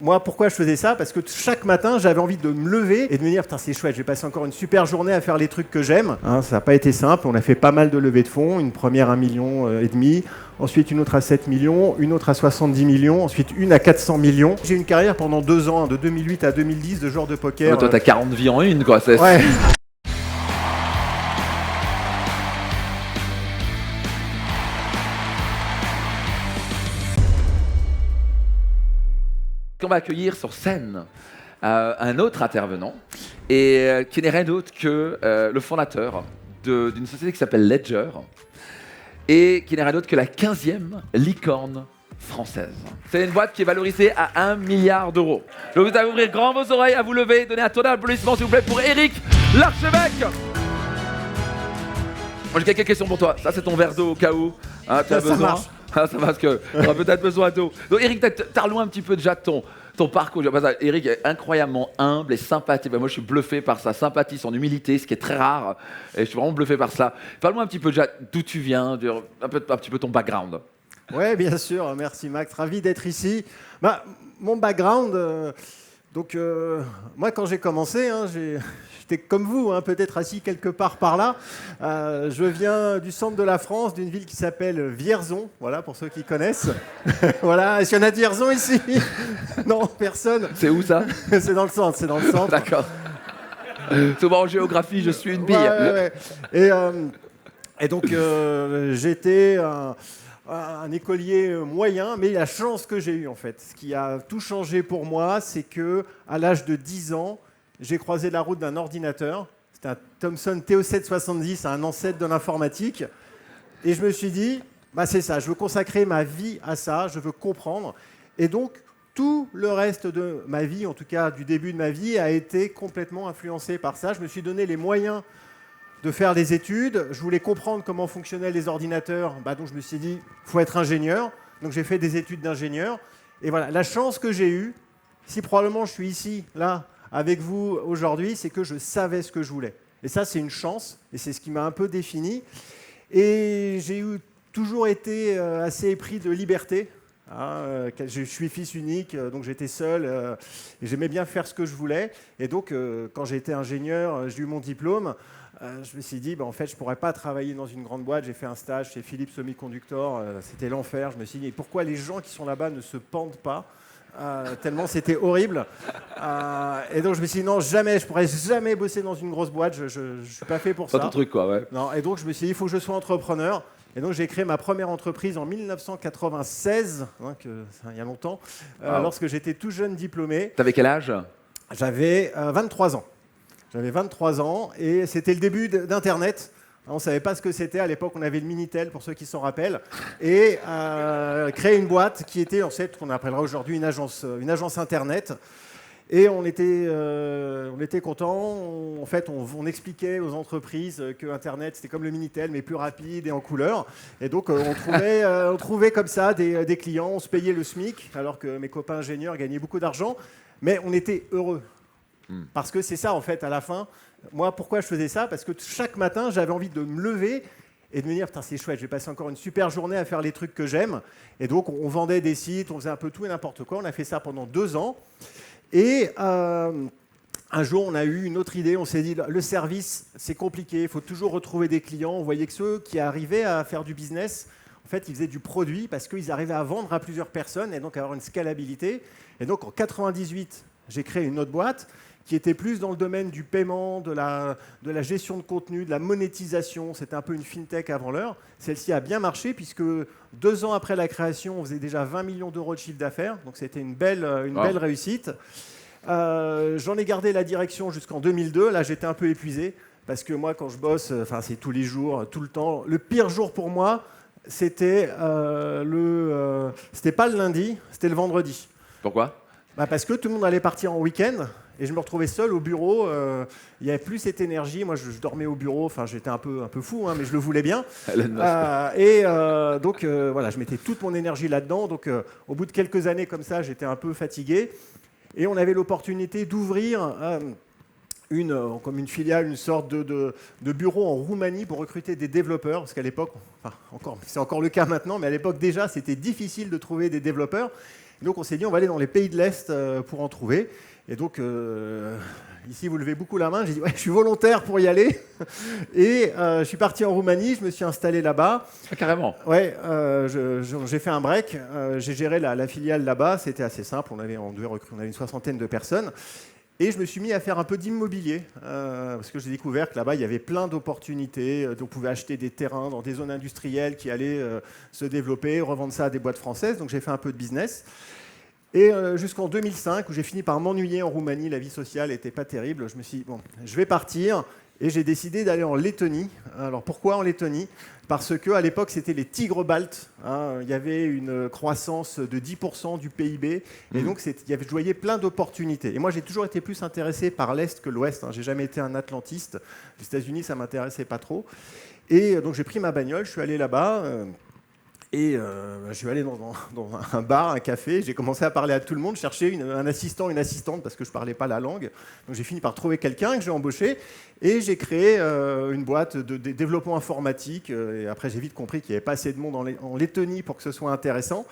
Moi, pourquoi je faisais ça? Parce que chaque matin, j'avais envie de me lever et de me dire, putain, c'est chouette, j'ai passé encore une super journée à faire les trucs que j'aime. Hein, ça n'a pas été simple, on a fait pas mal de levées de fonds, une première 1,5 million, ensuite une autre à 7 millions, une autre à 70 millions, ensuite une à 400 millions. J'ai eu une carrière pendant 2 ans, de 2008 à 2010, de joueur de poker. Toi, t'as 40 vies en une, quoi. Ouais. On va accueillir sur scène un autre intervenant, et qui n'est rien d'autre que le fondateur d'une société qui s'appelle Ledger, et qui n'est rien d'autre que la 15e licorne française. C'est une boîte qui est valorisée à 1 milliard d'euros. Je vous invite à ouvrir grand vos oreilles, à vous lever, donner un tour d'applaudissement s'il vous plaît pour Eric Larchevêque. Moi j'ai quelques questions pour toi. Ça c'est ton verre d'eau au cas où tu as besoin. Marche. Ah, ça va parce que tu auras peut-être besoin d'eau. Donc Eric, parle-moi un petit peu déjà de ton parcours. Eric est incroyablement humble et sympathique. Moi je suis bluffé par sa sympathie, son humilité, ce qui est très rare. Et je suis vraiment bluffé par ça. Parle-moi un petit peu déjà d'où tu viens, un petit peu ton background. Oui, bien sûr, merci Max, ravi d'être ici. Mon background, moi quand j'ai commencé, j'étais comme vous, peut-être assis quelque part par là. Je viens du centre de la France, d'une ville qui s'appelle Vierzon, voilà, pour ceux qui connaissent. Voilà, est-ce qu'il y en a de Vierzon ici? Non, personne. C'est où ça? C'est dans le centre, c'est dans le centre. D'accord. Souvent en géographie, je suis une bille. Ouais. Et donc, j'étais un écolier moyen, mais la chance que j'ai eue, en fait, ce qui a tout changé pour moi, c'est qu'à l'âge de 10 ans, j'ai croisé la route d'un ordinateur. C'était un Thomson TO770, un ancêtre de l'informatique. Et je me suis dit, c'est ça, je veux consacrer ma vie à ça, je veux comprendre. Et donc, tout le reste de ma vie, en tout cas du début de ma vie, a été complètement influencé par ça. Je me suis donné les moyens de faire des études. Je voulais comprendre comment fonctionnaient les ordinateurs. Donc je me suis dit, il faut être ingénieur. Donc j'ai fait des études d'ingénieur. Et voilà, la chance que j'ai eue, si probablement je suis ici, là, avec vous aujourd'hui, c'est que je savais ce que je voulais. Et ça, c'est une chance. Et c'est ce qui m'a un peu défini. Et j'ai toujours été assez épris de liberté. Je suis fils unique, donc j'étais seul et j'aimais bien faire ce que je voulais. Et donc, quand j'ai été ingénieur, j'ai eu mon diplôme. Je me suis dit, en fait, je ne pourrais pas travailler dans une grande boîte. J'ai fait un stage chez Philips Semiconductor. C'était l'enfer. Je me suis dit, pourquoi les gens qui sont là-bas ne se pendent pas tellement c'était horrible. Et donc, je me suis dit, non, jamais, je ne pourrais jamais bosser dans une grosse boîte. Je ne suis pas fait pour ça. Pas ton truc, quoi, ouais. Non, et donc, je me suis dit, il faut que je sois entrepreneur. Et donc, j'ai créé ma première entreprise en 1996, il y a longtemps, lorsque j'étais tout jeune diplômé. T'avais quel âge? J'avais 23 ans. J'avais 23 ans et c'était le début d'Internet. On ne savait pas ce que c'était. À l'époque, on avait le Minitel, pour ceux qui s'en rappellent. Et créé une boîte qui était, en fait, qu'on appellera aujourd'hui une agence Internet. Et on était contents. En fait, on expliquait aux entreprises que Internet, c'était comme le Minitel, mais plus rapide et en couleur. Et donc, on trouvait comme ça des clients. On se payait le SMIC, alors que mes copains ingénieurs gagnaient beaucoup d'argent. Mais on était heureux. Parce que c'est ça, en fait, à la fin. Moi, pourquoi je faisais ça? Parce que chaque matin, j'avais envie de me lever et de me dire, putain, c'est chouette, j'ai passé encore une super journée à faire les trucs que j'aime. Et donc, on vendait des sites, on faisait un peu tout et n'importe quoi. On a fait ça pendant 2 ans. Et un jour, on a eu une autre idée. On s'est dit, le service, c'est compliqué. Il faut toujours retrouver des clients. On voyait que ceux qui arrivaient à faire du business, en fait, ils faisaient du produit parce qu'ils arrivaient à vendre à plusieurs personnes et donc à avoir une scalabilité. Et donc, en 98, j'ai créé une autre boîte qui était plus dans le domaine du paiement, de la gestion de contenu, de la monétisation. C'était un peu une fintech avant l'heure. Celle-ci a bien marché puisque 2 ans après la création, on faisait déjà 20 millions d'euros de chiffre d'affaires. Donc c'était une belle réussite. J'en ai gardé la direction jusqu'en 2002. Là, j'étais un peu épuisé parce que moi, quand je bosse, c'est tous les jours, tout le temps. Le pire jour pour moi, c'était c'était pas le lundi, c'était le vendredi. Pourquoi? Parce que tout le monde allait partir en week-end. Et je me retrouvais seul au bureau, il n'y avait plus cette énergie. Moi, je dormais au bureau, j'étais un peu fou, mais je le voulais bien. Donc, je mettais toute mon énergie là-dedans. Donc, au bout de quelques années comme ça, j'étais un peu fatigué. Et on avait l'opportunité d'ouvrir comme une filiale, une sorte de bureau en Roumanie pour recruter des développeurs. Parce qu'à l'époque, c'est encore le cas maintenant, mais à l'époque déjà, c'était difficile de trouver des développeurs. Donc on s'est dit, on va aller dans les pays de l'Est pour en trouver. Et donc, ici, vous levez beaucoup la main. J'ai dit, ouais, je suis volontaire pour y aller. Et je suis parti en Roumanie, je me suis installé là-bas. Ah, carrément. Ouais, j'ai fait un break. J'ai géré la filiale là-bas. C'était assez simple. On avait une 60aine de personnes. Et je me suis mis à faire un peu d'immobilier, parce que j'ai découvert que là-bas, il y avait plein d'opportunités. On pouvait acheter des terrains dans des zones industrielles qui allaient se développer, revendre ça à des boîtes françaises. Donc j'ai fait un peu de business. Et jusqu'en 2005, où j'ai fini par m'ennuyer en Roumanie, la vie sociale n'était pas terrible, je me suis dit, bon, je vais partir. Et j'ai décidé d'aller en Lettonie. Alors pourquoi en Lettonie? Parce qu'à l'époque, c'était les tigres baltes. Hein. Il y avait une croissance de 10% du PIB. Et donc, je voyais plein d'opportunités. Et moi, j'ai toujours été plus intéressé par l'Est que l'Ouest. Hein. Je n'ai jamais été un atlantiste. Les États-Unis, ça ne m'intéressait pas trop. Et donc, j'ai pris ma bagnole, je suis allé là-bas. Je suis allé dans un bar, un café, j'ai commencé à parler à tout le monde, chercher un assistant, une assistante, parce que je ne parlais pas la langue. Donc j'ai fini par trouver quelqu'un que j'ai embauché, et j'ai créé une boîte de développement informatique. Et après, j'ai vite compris qu'il n'y avait pas assez de monde en Lettonie pour que ce soit intéressant.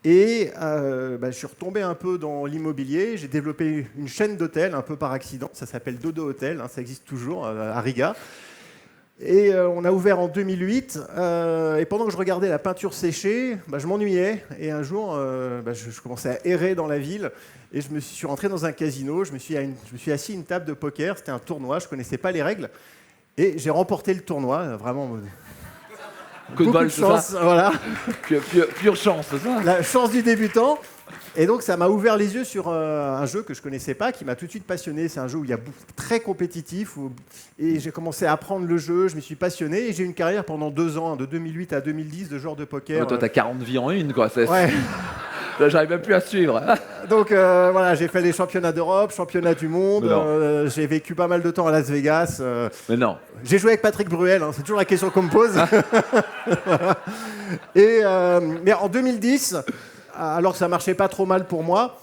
Et je suis retombé un peu dans l'immobilier, j'ai développé une chaîne d'hôtels, un peu par accident, ça s'appelle Dodo Hotel, hein, ça existe toujours à Riga. Et on a ouvert en 2008, et pendant que je regardais la peinture sécher, je m'ennuyais, et un jour, je commençais à errer dans la ville, et je suis rentré dans un casino, je me suis assis à une table de poker, c'était un tournoi, je ne connaissais pas les règles, et j'ai remporté le tournoi, vraiment... Coup de chance, voilà. Pure chance, c'est ça? La chance du débutant. Et donc ça m'a ouvert les yeux sur un jeu que je ne connaissais pas, qui m'a tout de suite passionné. C'est un jeu où il y a très compétitif. Et j'ai commencé à apprendre le jeu, je me suis passionné. Et j'ai eu une carrière pendant 2 ans, de 2008 à 2010, de joueur de poker. Toi, tu as 40 vies en une, quoi. Ouais. Là, j'arrive même plus à suivre. Donc voilà, j'ai fait les championnats d'Europe, championnats du monde. J'ai vécu pas mal de temps à Las Vegas. Mais non. J'ai joué avec Patrick Bruel, hein, c'est toujours la question qu'on me pose. Mais en 2010... alors que ça marchait pas trop mal pour moi,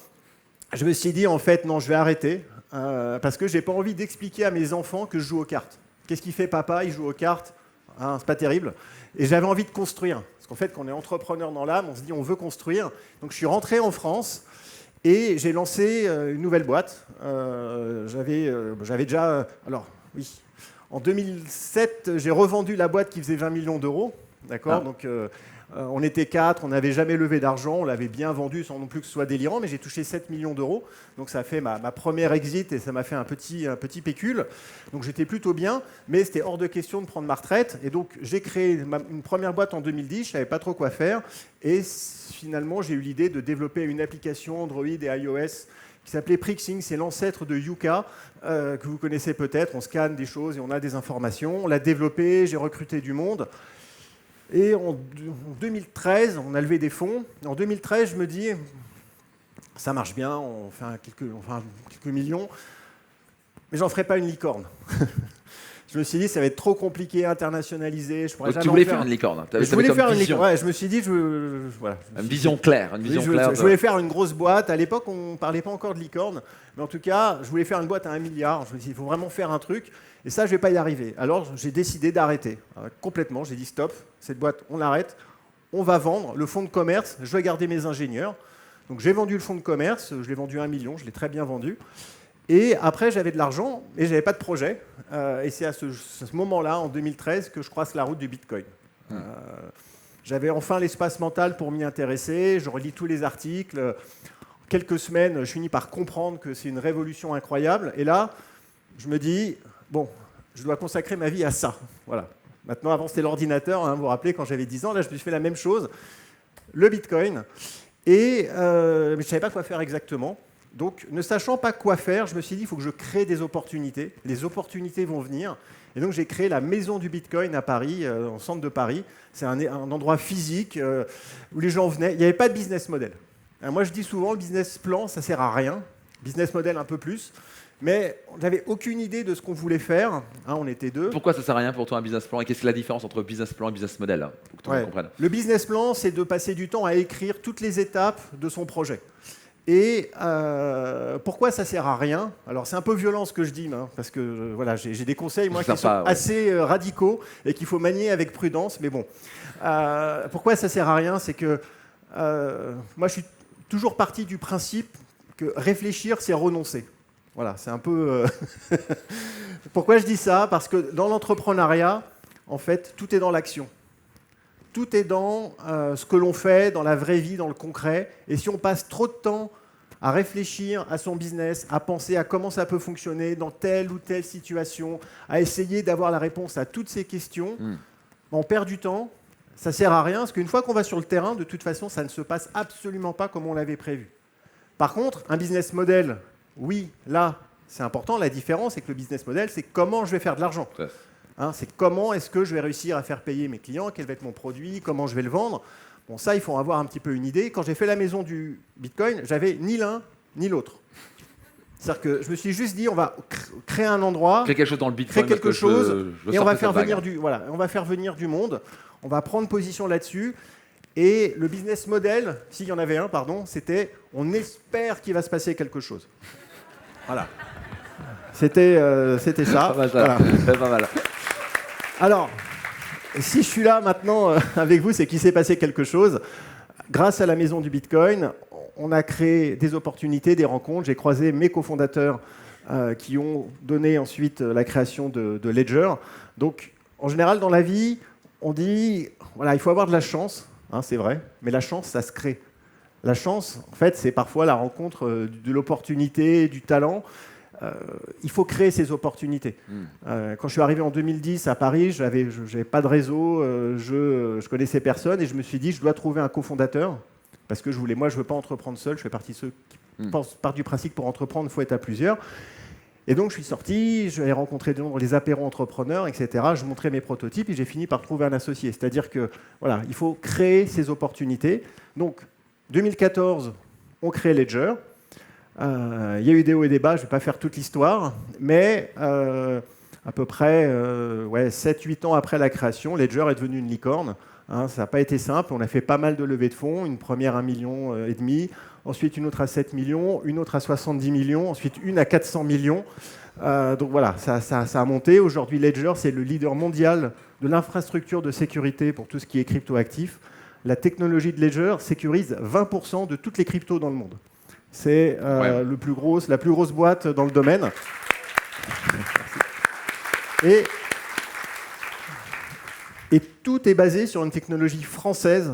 je me suis dit en fait non, je vais arrêter parce que j'ai pas envie d'expliquer à mes enfants que je joue aux cartes. Qu'est-ce qu'il fait papa? Il joue aux cartes, hein, c'est pas terrible. Et j'avais envie de construire, parce qu'en fait quand on est entrepreneur dans l'âme, on se dit on veut construire. Donc je suis rentré en France et j'ai lancé une nouvelle boîte. J'avais déjà, alors oui, en 2007 j'ai revendu la boîte qui faisait 20 millions d'euros, d'accord. Donc on était 4, on n'avait jamais levé d'argent, on l'avait bien vendu sans non plus que ce soit délirant, mais j'ai touché 7 millions d'euros. Donc ça a fait ma première exit et ça m'a fait un petit pécule. Donc j'étais plutôt bien, mais c'était hors de question de prendre ma retraite. Et donc j'ai créé une première boîte en 2010, je ne savais pas trop quoi faire. Et finalement, j'ai eu l'idée de développer une application Android et iOS qui s'appelait Prixing, c'est l'ancêtre de Yuka, que vous connaissez peut-être. On scanne des choses et on a des informations. On l'a développé, j'ai recruté du monde. Et en 2013, on a levé des fonds. En 2013, je me dis, ça marche bien, on fait quelques millions, mais j'en ferai pas une licorne. Je me suis dit, ça va être trop compliqué, internationalisé. Donc tu voulais faire une licorne? Je voulais faire une licorne. Ouais, je me suis dit, voilà. Une vision claire. Je voulais faire une grosse boîte. À l'époque, on ne parlait pas encore de licorne, mais en tout cas, je voulais faire une boîte à 1 milliard. Je me suis dit, il faut vraiment faire un truc. Et ça, je ne vais pas y arriver. Alors, j'ai décidé d'arrêter complètement. J'ai dit stop, cette boîte, on l'arrête. On va vendre le fonds de commerce. Je vais garder mes ingénieurs. Donc, j'ai vendu le fonds de commerce. Je l'ai vendu à 1 million. Je l'ai très bien vendu. Et après, j'avais de l'argent et je n'avais pas de projet. Et c'est à ce moment-là, en 2013, que je croise la route du Bitcoin. J'avais enfin l'espace mental pour m'y intéresser. Je relis tous les articles. En quelques semaines, je finis par comprendre que c'est une révolution incroyable. Et là, je me dis... bon, je dois consacrer ma vie à ça. Voilà. Maintenant, avant, c'était l'ordinateur. Hein, vous vous rappelez, quand j'avais 10 ans, là, je me suis fait la même chose. Le Bitcoin. Mais je ne savais pas quoi faire exactement. Donc, ne sachant pas quoi faire, je me suis dit, il faut que je crée des opportunités. Les opportunités vont venir. Et donc, j'ai créé la Maison du Bitcoin à Paris, au centre de Paris. C'est un endroit physique où les gens venaient. Il n'y avait pas de business model. Alors, moi, je dis souvent, le business plan, ça ne sert à rien. Business model, un peu plus. Mais on n'avait aucune idée de ce qu'on voulait faire. Hein, on était 2. Pourquoi ça ne sert à rien pour toi un business plan? Et qu'est-ce que la différence entre business plan et business model là, pour que tout le monde comprenne? Le business plan, c'est de passer du temps à écrire toutes les étapes de son projet. Et pourquoi ça ne sert à rien? Alors c'est un peu violent ce que je dis, hein, parce que voilà, j'ai des conseils moi, qui sont assez radicaux et qu'il faut manier avec prudence. Mais bon, pourquoi ça ne sert à rien? C'est que moi je suis toujours parti du principe que réfléchir, c'est renoncer. Voilà, c'est un peu... Pourquoi je dis ça? Parce que dans l'entrepreneuriat, en fait, tout est dans l'action. Tout est dans ce que l'on fait, dans la vraie vie, dans le concret. Et si on passe trop de temps à réfléchir à son business, à penser à comment ça peut fonctionner dans telle ou telle situation, à essayer d'avoir la réponse à toutes ces questions, on perd du temps, ça ne sert à rien, parce qu'une fois qu'on va sur le terrain, de toute façon, ça ne se passe absolument pas comme on l'avait prévu. Par contre, un business model, oui, là, c'est important. La différence, c'est que le business model, c'est comment je vais faire de l'argent. Ouais. C'est comment est-ce que je vais réussir à faire payer mes clients, quel va être mon produit, comment je vais le vendre. Bon, ça, il faut avoir un petit peu une idée. Quand j'ai fait la maison du Bitcoin, j'avais ni l'un ni l'autre. C'est-à-dire que je me suis juste dit, on va créer un endroit, Créer quelque chose dans le Bitcoin. créer quelque chose, et on va faire venir du monde. On va prendre position là-dessus. Et le business model, s'il y en avait un, pardon, c'était on espère qu'il va se passer quelque chose. Voilà. C'était ça. Pas mal, ça. Voilà. C'est pas mal. Alors, si je suis là maintenant avec vous, c'est qu'il s'est passé quelque chose. Grâce à la maison du Bitcoin, on a créé des opportunités, des rencontres. J'ai croisé mes cofondateurs qui ont donné ensuite la création de Ledger. Donc, en général, dans la vie, on dit, voilà, il faut avoir de la chance, c'est vrai, mais la chance, ça se crée. La chance, en fait, c'est parfois la rencontre de l'opportunité, du talent. Il faut créer ces opportunités. Quand je suis arrivé en 2010 à Paris, je n'avais pas de réseau, je connaissais personne et je me suis dit je dois trouver un cofondateur parce que je ne veux pas entreprendre seul, je fais partie de ceux qui partent du principe pour entreprendre, il faut être à plusieurs. Et donc je suis sorti, j'ai rencontré les apéros entrepreneurs, etc. Je montrais mes prototypes et j'ai fini par trouver un associé. C'est-à-dire que voilà, il faut créer ces opportunités. Donc 2014, on crée Ledger. Il y a eu des hauts et des bas, je ne vais pas faire toute l'histoire, mais à peu près 7-8 ans après la création, Ledger est devenu une licorne. Ça n'a pas été simple, on a fait pas mal de levées de fonds, une première à 1,5 million, ensuite une autre à 7 millions, une autre à 70 millions, ensuite une à 400 millions. Donc voilà, ça a monté. Aujourd'hui, Ledger, c'est le leader mondial de l'infrastructure de sécurité pour tout ce qui est cryptoactif. La technologie de Ledger sécurise 20% de toutes les cryptos dans le monde. C'est la plus grosse boîte dans le domaine. Et tout est basé sur une technologie française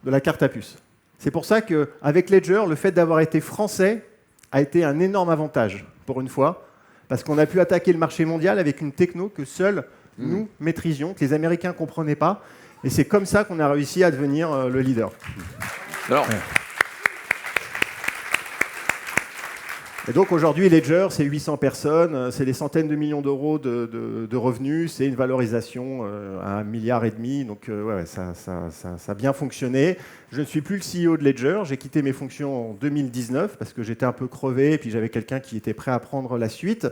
de la carte à puce. C'est pour ça qu'avec Ledger, le fait d'avoir été français a été un énorme avantage, pour une fois, parce qu'on a pu attaquer le marché mondial avec une techno que seuls nous maîtrisions, que les Américains ne comprenaient pas. Et c'est comme ça qu'on a réussi à devenir le leader. Alors, et donc aujourd'hui, Ledger, c'est 800 personnes, c'est des centaines de millions d'euros de revenus, c'est une valorisation à 1,5 milliard. Donc ça a bien fonctionné. Je ne suis plus le CEO de Ledger, j'ai quitté mes fonctions en 2019 parce que j'étais un peu crevé et puis j'avais quelqu'un qui était prêt à prendre la suite.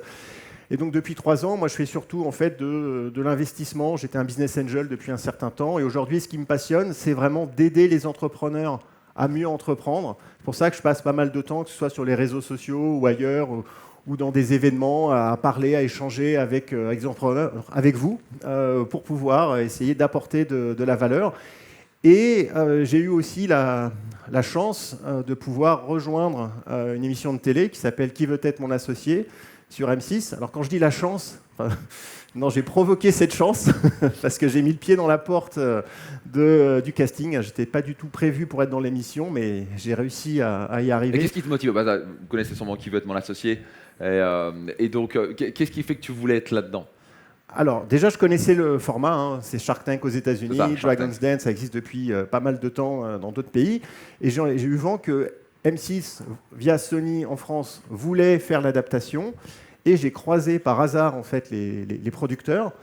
Et donc depuis 3 ans, moi je fais surtout en fait de l'investissement. J'étais un business angel depuis un certain temps et aujourd'hui, ce qui me passionne, c'est vraiment d'aider les entrepreneurs à mieux entreprendre. C'est pour ça que je passe pas mal de temps, que ce soit sur les réseaux sociaux ou ailleurs, ou dans des événements, à parler, à échanger avec les entrepreneurs, avec vous, pour pouvoir essayer d'apporter de la valeur. Et j'ai eu aussi la chance de pouvoir rejoindre une émission de télé qui s'appelle « Qui veut être mon associé ?» sur M6. Alors quand je dis la chance, non, j'ai provoqué cette chance parce que j'ai mis le pied dans la porte du casting. Je n'étais pas du tout prévu pour être dans l'émission, mais j'ai réussi à y arriver. Et qu'est-ce qui te motive? Vous connaissez sûrement Qui veut être mon associé. Et donc, qu'est-ce qui fait que tu voulais être là-dedans? Alors, déjà, je connaissais le format. C'est Shark Tank aux États-Unis, Dragon's Den, ça existe depuis pas mal de temps dans d'autres pays. Et j'ai eu vent que M6, via Sony en France, voulait faire l'adaptation. Et j'ai croisé par hasard en fait les producteurs.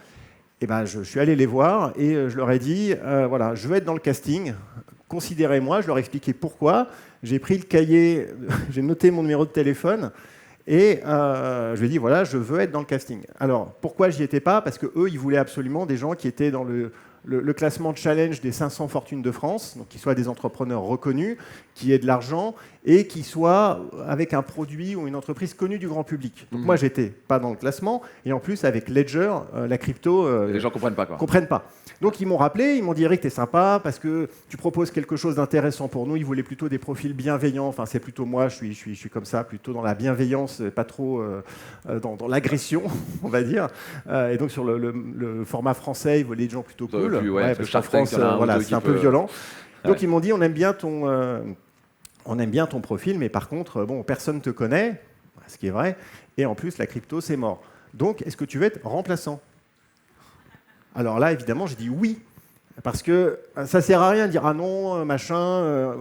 Et ben, je suis allé les voir et je leur ai dit voilà, je veux être dans le casting, considérez-moi. Je leur ai expliqué pourquoi. J'ai pris le cahier, j'ai noté mon numéro de téléphone et je lui ai dit voilà, je veux être dans le casting. Alors pourquoi j'y étais pas? Parce que eux, ils voulaient absolument des gens qui étaient dans le classement challenge des 500 fortunes de France, donc qui soient des entrepreneurs reconnus, qui aient de l'argent et qui soient avec un produit ou une entreprise connue du grand public. Donc moi, j'étais pas dans le classement et en plus avec Ledger, la crypto, Les gens comprennent pas, quoi. comprennent pas. Donc ils m'ont rappelé, ils m'ont dit Eric, t'es sympa parce que tu proposes quelque chose d'intéressant pour nous. Ils voulaient plutôt des profils bienveillants. Enfin, c'est plutôt moi, je suis comme ça, plutôt dans la bienveillance, pas trop dans l'agression, on va dire. Et donc sur le format français, ils voulaient des gens plutôt Ça aurait cool. pu, ouais, parce que parce qu'en Shark Tank, France, il y en a un ou voilà, deux c'est qui un peu peut- violent. Donc Ouais. ils m'ont dit on aime bien ton profil, mais par contre, bon, personne te connaît, ce qui est vrai. Et en plus, la crypto, c'est mort. Donc, est-ce que tu veux être remplaçant? Alors là, évidemment, j'ai dit oui. Parce que ça sert à rien de dire ah non, machin.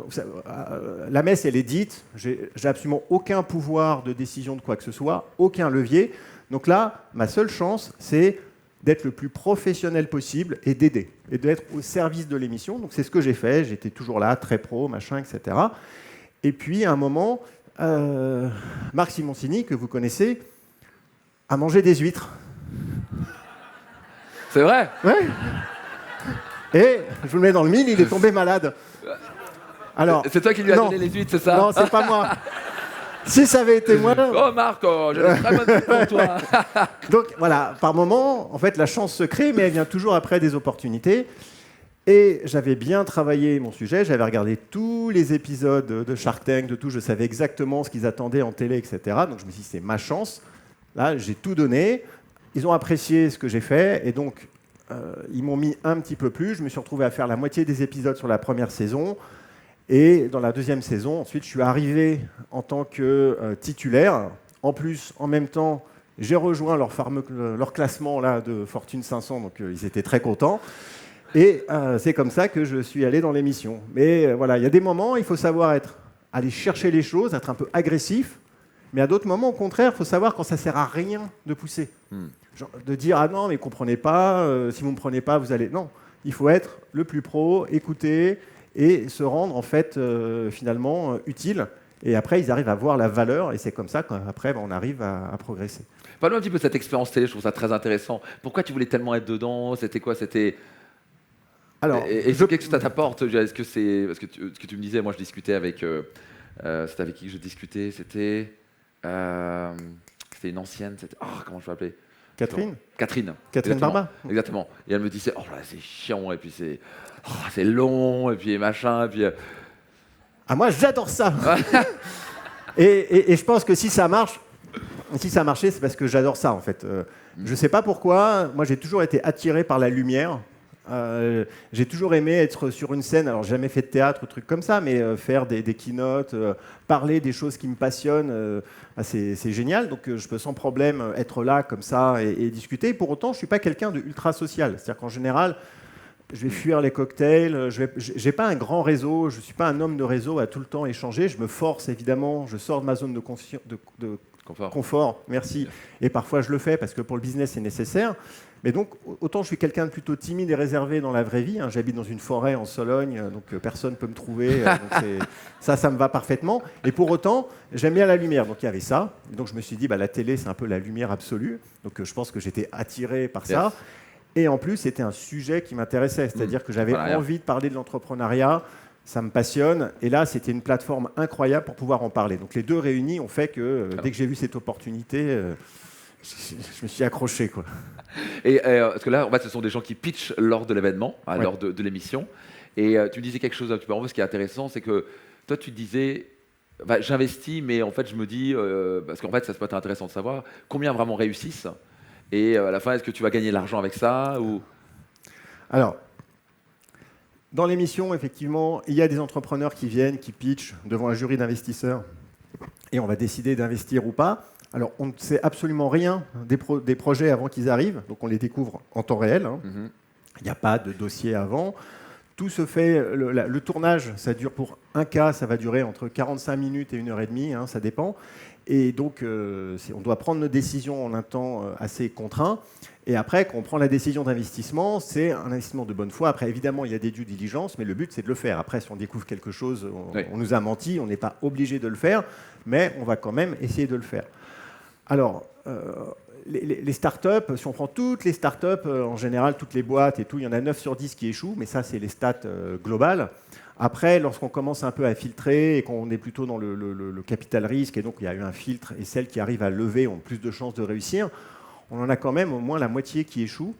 La messe, elle est dite. J'ai absolument aucun pouvoir de décision de quoi que ce soit, aucun levier. Donc là, ma seule chance, c'est d'être le plus professionnel possible et d'aider, et d'être au service de l'émission. Donc c'est ce que j'ai fait. J'étais toujours là, très pro, machin, etc. Et puis à un moment, Marc Simoncini, que vous connaissez, a mangé des huîtres. C'est vrai. Ouais. Et je vous le mets dans le mille, il est tombé malade. Alors, C'est toi qui lui as non. donné les huîtres, c'est ça? Non, c'est pas moi. Si ça avait été moi. Oh Marc, j'ai une très bonne huître pour toi. Donc voilà, par moment, en fait, la chance se crée, mais elle vient toujours après des opportunités. Et j'avais bien travaillé mon sujet, j'avais regardé tous les épisodes de Shark Tank, de tout, je savais exactement ce qu'ils attendaient en télé, etc. Donc je me suis dit, c'est ma chance. Là, j'ai tout donné. Ils ont apprécié ce que j'ai fait, et donc ils m'ont mis un petit peu plus. Je me suis retrouvé à faire la moitié des épisodes sur la première saison. Et dans la deuxième saison, ensuite, je suis arrivé en tant que titulaire. En plus, en même temps, j'ai rejoint leur classement là, de Fortune 500, donc ils étaient très contents. Et c'est comme ça que je suis allé dans l'émission. Mais voilà, il y a des moments, il faut savoir aller chercher les choses, être un peu agressif. Mais à d'autres moments, au contraire, il faut savoir quand ça sert à rien de pousser. Genre, de dire ah non, mais comprenez pas, si vous ne me prenez pas, vous allez. Non, il faut être le plus pro, écouter et se rendre en fait finalement utile. Et après, ils arrivent à voir la valeur et c'est comme ça qu'après, on arrive à progresser. Parle-moi un petit peu de cette expérience télé, je trouve ça très intéressant. Pourquoi tu voulais tellement être dedans? C'était quoi? C'était. Alors, Et qu'est-ce que ça t'apporte? Est-ce que c'est. Parce que ce que tu me disais, moi je discutais avec. C'était avec qui que je discutais? C'était une ancienne. Oh, comment je peux l'appeler? Catherine Catherine. Catherine Exactement. Barba. Exactement. Et elle me disait, oh là, c'est chiant, et puis c'est long, et puis machin, et puis. Ah, moi, j'adore ça. et je pense que si ça marche, si ça marchait, c'est parce que j'adore ça, en fait. Je ne sais pas pourquoi. Moi, j'ai toujours été attiré par la lumière. J'ai toujours aimé être sur une scène. Alors, j'ai jamais fait de théâtre ou trucs comme ça, mais faire des keynotes, parler des choses qui me passionnent, c'est génial. Donc, je peux sans problème être là comme ça et discuter. Pour autant, je ne suis pas quelqu'un de ultra social. C'est-à-dire qu'en général, je vais fuir les cocktails. Je n'ai pas un grand réseau. Je ne suis pas un homme de réseau à tout le temps échanger. Je me force, évidemment. Je sors de ma zone de confort. Merci. Et parfois, je le fais parce que pour le business, c'est nécessaire. Mais donc, autant je suis quelqu'un de plutôt timide et réservé dans la vraie vie. Hein. J'habite dans une forêt en Sologne, donc personne ne peut me trouver. Ça me va parfaitement. Et pour autant, j'aime bien la lumière. Donc, il y avait ça. Donc, je me suis dit, la télé, c'est un peu la lumière absolue. Donc, je pense que j'étais attiré par ça. Et en plus, c'était un sujet qui m'intéressait. C'est-à-dire que j'avais envie de parler de l'entrepreneuriat. Ça me passionne. Et là, c'était une plateforme incroyable pour pouvoir en parler. Donc, les deux réunis ont fait que dès que j'ai vu cette opportunité, je me suis accroché, quoi. Et parce que là, en fait, ce sont des gens qui pitchent lors de l'événement, lors de l'émission. Et tu me disais quelque chose un petit peu en haut, ce qui est intéressant, c'est que toi, tu disais, j'investis, mais en fait, je me dis, parce qu'en fait, ça peut être intéressant de savoir combien vraiment réussissent. Et à la fin, est-ce que tu vas gagner de l'argent avec ça ou... Alors, dans l'émission, effectivement, il y a des entrepreneurs qui viennent, qui pitchent devant un jury d'investisseurs, et on va décider d'investir ou pas. Alors, on ne sait absolument rien des projets avant qu'ils arrivent, donc on les découvre en temps réel. Hein. Il n'y a pas de dossier avant. Tout se fait, le tournage, ça dure pour un cas, ça va durer entre 45 minutes et 1h30, hein, ça dépend. Et donc, on doit prendre nos décisions en un temps assez contraint. Et après, quand on prend la décision d'investissement, c'est un investissement de bonne foi. Après, évidemment, il y a des due diligence, mais le but, c'est de le faire. Après, si on découvre quelque chose, on nous a menti, on n'est pas obligé de le faire, mais on va quand même essayer de le faire. Alors, les startups, si on prend toutes les startups, en général, toutes les boîtes et tout, il y en a 9 sur 10 qui échouent, mais ça, c'est les stats globales. Après, lorsqu'on commence un peu à filtrer et qu'on est plutôt dans le capital risque, et donc il y a eu un filtre, et celles qui arrivent à lever ont plus de chances de réussir, on en a quand même au moins la moitié qui échouent.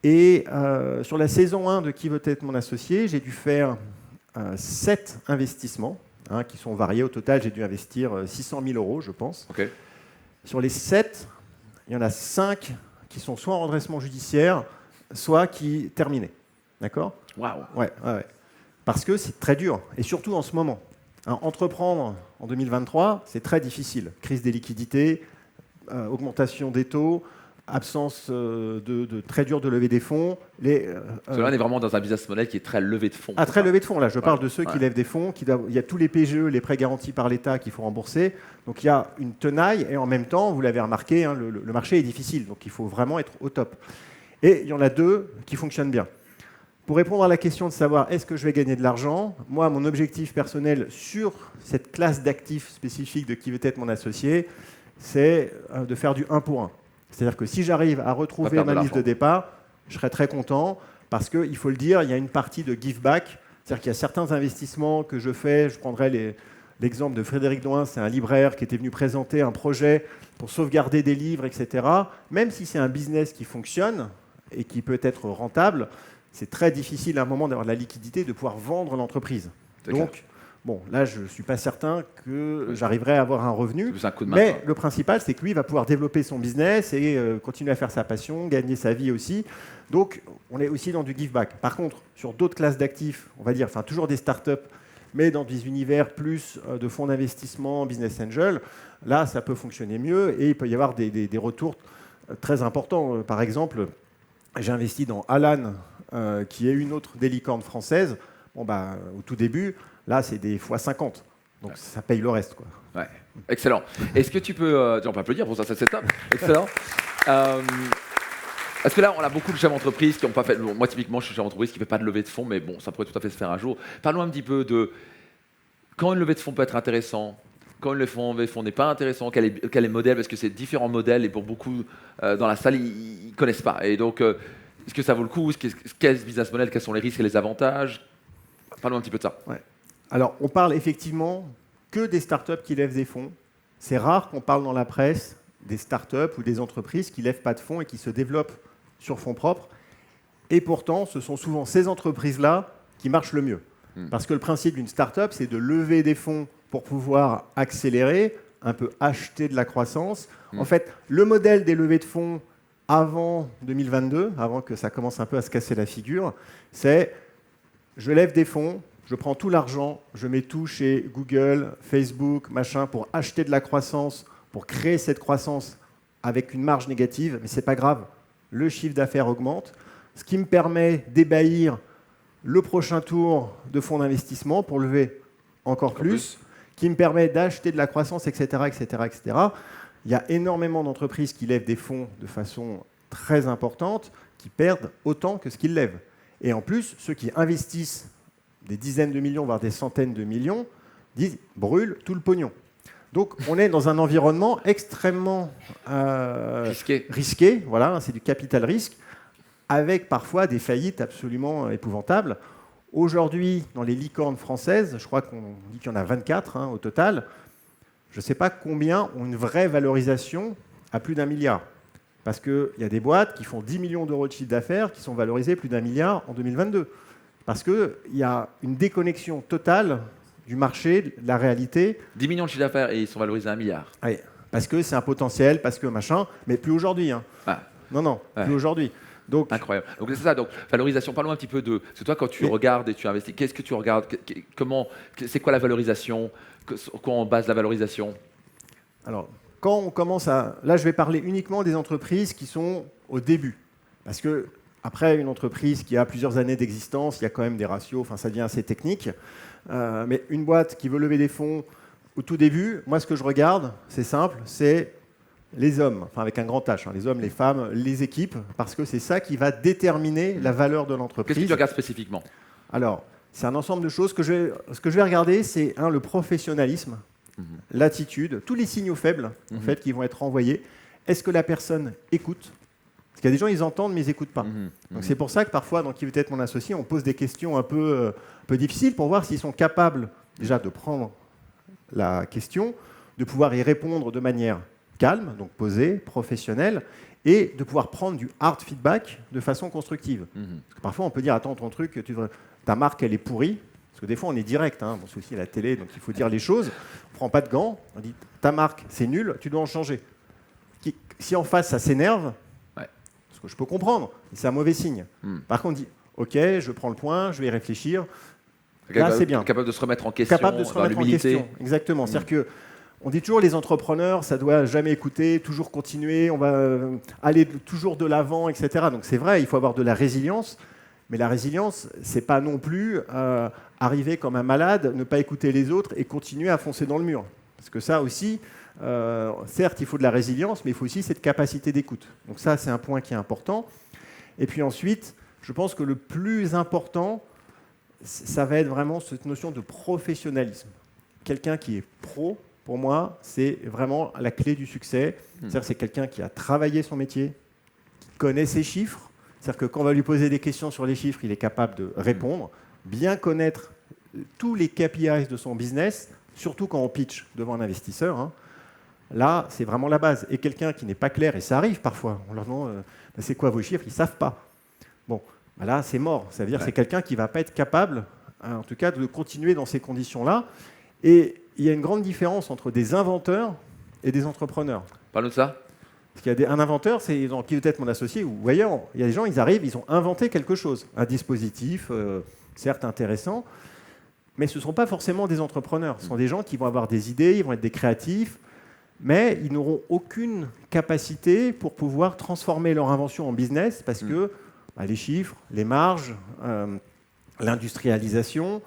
Et sur la saison 1 de Qui veut être mon associé, j'ai dû faire 7 investissements, qui sont variés. Au total, j'ai dû investir 600 000 euros, je pense. Ok. Sur les 7, il y en a 5 qui sont soit en redressement judiciaire, soit qui terminaient. D'accord ? Waouh. Ouais. Parce que c'est très dur, et surtout en ce moment. Entreprendre en 2023, c'est très difficile. Crise des liquidités, augmentation des taux, absence de très dur de lever des fonds. Parce que là, on est vraiment dans un business model qui est très levé de fonds. Très levé de fonds. Là, je parle de ceux qui lèvent des fonds. Il y a tous les PGE, les prêts garantis par l'État qu'il faut rembourser. Donc il y a une tenaille, et en même temps, vous l'avez remarqué, le marché est difficile. Donc il faut vraiment être au top. Et il y en a 2 qui fonctionnent bien. Pour répondre à la question de savoir est-ce que je vais gagner de l'argent, moi, mon objectif personnel sur cette classe d'actifs spécifique de Qui veut être mon associé, c'est de faire du 1 pour 1. C'est-à-dire que si j'arrive à retrouver ma liste de départ, je serai très content, parce qu'il faut le dire, il y a une partie de give back. C'est-à-dire qu'il y a certains investissements que je fais. Je prendrai l'exemple de Frédéric Douin, c'est un libraire qui était venu présenter un projet pour sauvegarder des livres, etc. Même si c'est un business qui fonctionne et qui peut être rentable, c'est très difficile à un moment d'avoir de la liquidité, de pouvoir vendre l'entreprise. Donc, bon, là, je ne suis pas certain que j'arriverai à avoir un revenu. Mais le principal, c'est que lui va pouvoir développer son business et continuer à faire sa passion, gagner sa vie aussi. Donc, on est aussi dans du give back. Par contre, sur d'autres classes d'actifs, on va dire, enfin, toujours des startups, mais dans des univers plus de fonds d'investissement, business angel, là, ça peut fonctionner mieux et il peut y avoir des retours très importants. Par exemple, j'ai investi dans Alan, qui est une autre des licornes françaises. Bon, au tout début, là, c'est des fois 50. Donc, ça paye le reste, quoi. Ouais. Excellent. Est-ce que tu peux... on peut applaudir pour ça, c'est top. Excellent. Parce que là, on a beaucoup de chefs d'entreprise qui n'ont pas fait... Bon, moi, typiquement, je suis chef d'entreprise qui ne fait pas de levée de fonds, mais bon, ça pourrait tout à fait se faire un jour. Parlons un petit peu de quand une levée de fonds peut être intéressant, quand une levée de fonds n'est pas intéressant, quel est le modèle, parce que c'est différents modèles et pour beaucoup dans la salle, ils ne connaissent pas. Et donc, est-ce que ça vaut le coup? Quel business model? Quels sont les risques et les avantages? Parlons un petit peu de ça. Ouais. Alors, on parle effectivement que des startups qui lèvent des fonds. C'est rare qu'on parle dans la presse des startups ou des entreprises qui ne lèvent pas de fonds et qui se développent sur fonds propres. Et pourtant, ce sont souvent ces entreprises-là qui marchent le mieux. Parce que le principe d'une startup, c'est de lever des fonds pour pouvoir accélérer, un peu acheter de la croissance. En fait, le modèle des levées de fonds avant 2022, avant que ça commence un peu à se casser la figure, c'est je lève des fonds, je prends tout l'argent, je mets tout chez Google, Facebook, machin, pour acheter de la croissance, pour créer cette croissance avec une marge négative, mais ce n'est pas grave, le chiffre d'affaires augmente, ce qui me permet d'ébahir le prochain tour de fonds d'investissement pour lever encore plus, qui me permet d'acheter de la croissance, etc., etc., etc. Il y a énormément d'entreprises qui lèvent des fonds de façon très importante, qui perdent autant que ce qu'ils lèvent. Et en plus, ceux qui investissent des dizaines de millions, voire des centaines de millions, disent « brûle tout le pognon ». Donc, on est dans un environnement extrêmement risqué. Voilà, c'est du capital risque, avec parfois des faillites absolument épouvantables. Aujourd'hui, dans les licornes françaises, je crois qu'on dit qu'il y en a 24 au total, je ne sais pas combien ont une vraie valorisation à plus d'1 milliard. Parce qu'il y a des boîtes qui font 10 millions d'euros de chiffre d'affaires qui sont valorisées plus d'1 milliard en 2022. Parce qu'il y a une déconnexion totale du marché, de la réalité. 10 millions de chiffre d'affaires et ils sont valorisés à 1 milliard. Oui, parce que c'est un potentiel, parce que machin, mais plus aujourd'hui. Non, plus aujourd'hui. Donc, incroyable. Donc c'est ça. Donc valorisation. Parlons un petit peu de. C'est toi quand tu regardes et tu investis. Qu'est-ce que tu regardes? Comment? C'est quoi la valorisation? Sur quoi on base la valorisation? Alors, quand on commence à... Là, je vais parler uniquement des entreprises qui sont au début. Parce que après, une entreprise qui a plusieurs années d'existence, il y a quand même des ratios, enfin, ça devient assez technique. Mais une boîte qui veut lever des fonds au tout début, moi, ce que je regarde, c'est simple, c'est les hommes, enfin avec un grand H, les hommes, les femmes, les équipes, parce que c'est ça qui va déterminer la valeur de l'entreprise. Qu'est-ce que tu regardes spécifiquement? Alors, c'est un ensemble de choses. Ce que je vais regarder, c'est le professionnalisme, l'attitude, tous les signaux faibles en fait, qui vont être envoyés. est-ce que la personne écoute? Parce qu'il y a des gens, ils entendent, mais ils n'écoutent pas. Donc c'est pour ça que parfois, dans Qui veut être mon associé, on pose des questions un peu difficiles pour voir s'ils sont capables déjà de prendre la question, de pouvoir y répondre de manière calme, donc posée, professionnelle, et de pouvoir prendre du hard feedback de façon constructive. Parce que parfois, on peut dire, attends, ton truc, ta marque, elle est pourrie. Parce que des fois, on est direct. Bon, c'est aussi la télé, donc il faut dire les choses. On ne prend pas de gants. On dit, ta marque, c'est nul, tu dois en changer. Si en face, ça s'énerve, ce que je peux comprendre, c'est un mauvais signe. Par contre, on dit, OK, je prends le point, je vais y réfléchir. Là, c'est bien. Capable de se remettre en question, capable de se remettre en question. Exactement. C'est-à-dire que on dit toujours les entrepreneurs, ça doit jamais écouter, toujours continuer, on va aller toujours de l'avant, etc. Donc c'est vrai, il faut avoir de la résilience, mais la résilience, c'est pas non plus arriver comme un malade, ne pas écouter les autres et continuer à foncer dans le mur. Parce que ça aussi, certes, il faut de la résilience, mais il faut aussi cette capacité d'écoute. Donc ça, c'est un point qui est important. Et puis ensuite, je pense que le plus important, ça va être vraiment cette notion de professionnalisme. Quelqu'un qui est pro, pour moi, c'est vraiment la clé du succès. C'est-à-dire c'est quelqu'un qui a travaillé son métier, qui connaît ses chiffres. C'est-à-dire que quand on va lui poser des questions sur les chiffres, il est capable de répondre, bien connaître tous les KPIs de son business, surtout quand on pitch devant un investisseur. Là, c'est vraiment la base. Et quelqu'un qui n'est pas clair, et ça arrive parfois, on leur demande c'est quoi vos chiffres, ils ne savent pas. Bon, là, c'est mort. Ça veut dire que c'est quelqu'un qui ne va pas être capable, en tout cas, de continuer dans ces conditions-là. Et il y a une grande différence entre des inventeurs et des entrepreneurs. Parle-nous de ça. Parce qu'il y a un inventeur, c'est dans Qui veut être mon associé, ou ailleurs, il y a des gens, ils arrivent, ils ont inventé quelque chose, un dispositif, certes intéressant, mais ce ne sont pas forcément des entrepreneurs. Ce sont des gens qui vont avoir des idées, ils vont être des créatifs, mais ils n'auront aucune capacité pour pouvoir transformer leur invention en business, parce que les chiffres, les marges, l'industrialisation,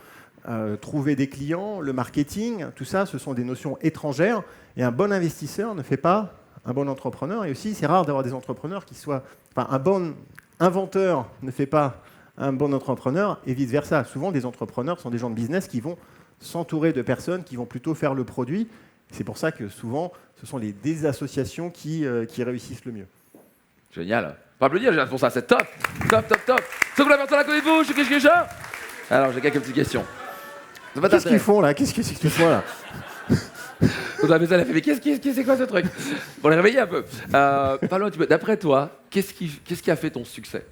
trouver des clients, le marketing, tout ça, ce sont des notions étrangères. Et un bon investisseur ne fait pas un bon entrepreneur. Et aussi, c'est rare d'avoir des entrepreneurs qui soient... Enfin, un bon inventeur ne fait pas un bon entrepreneur et vice-versa. Souvent, des entrepreneurs sont des gens de business qui vont s'entourer de personnes qui vont plutôt faire le produit. C'est pour ça que souvent, ce sont des associations qui réussissent le mieux. Génial. Pas applaudir pour ça, c'est top. Top, top, top. Ce que vous l'avez entendu, la connaissez-vous? Je suis ça. Alors, j'ai quelques petites questions. Qu'est-ce qu'ils font là? Qu'est-ce qu'ils font là? On a fait, mais c'est quoi ce truc? Pour les réveiller un peu. Parlons un petit peu. D'après toi, qu'est-ce qui a fait ton succès?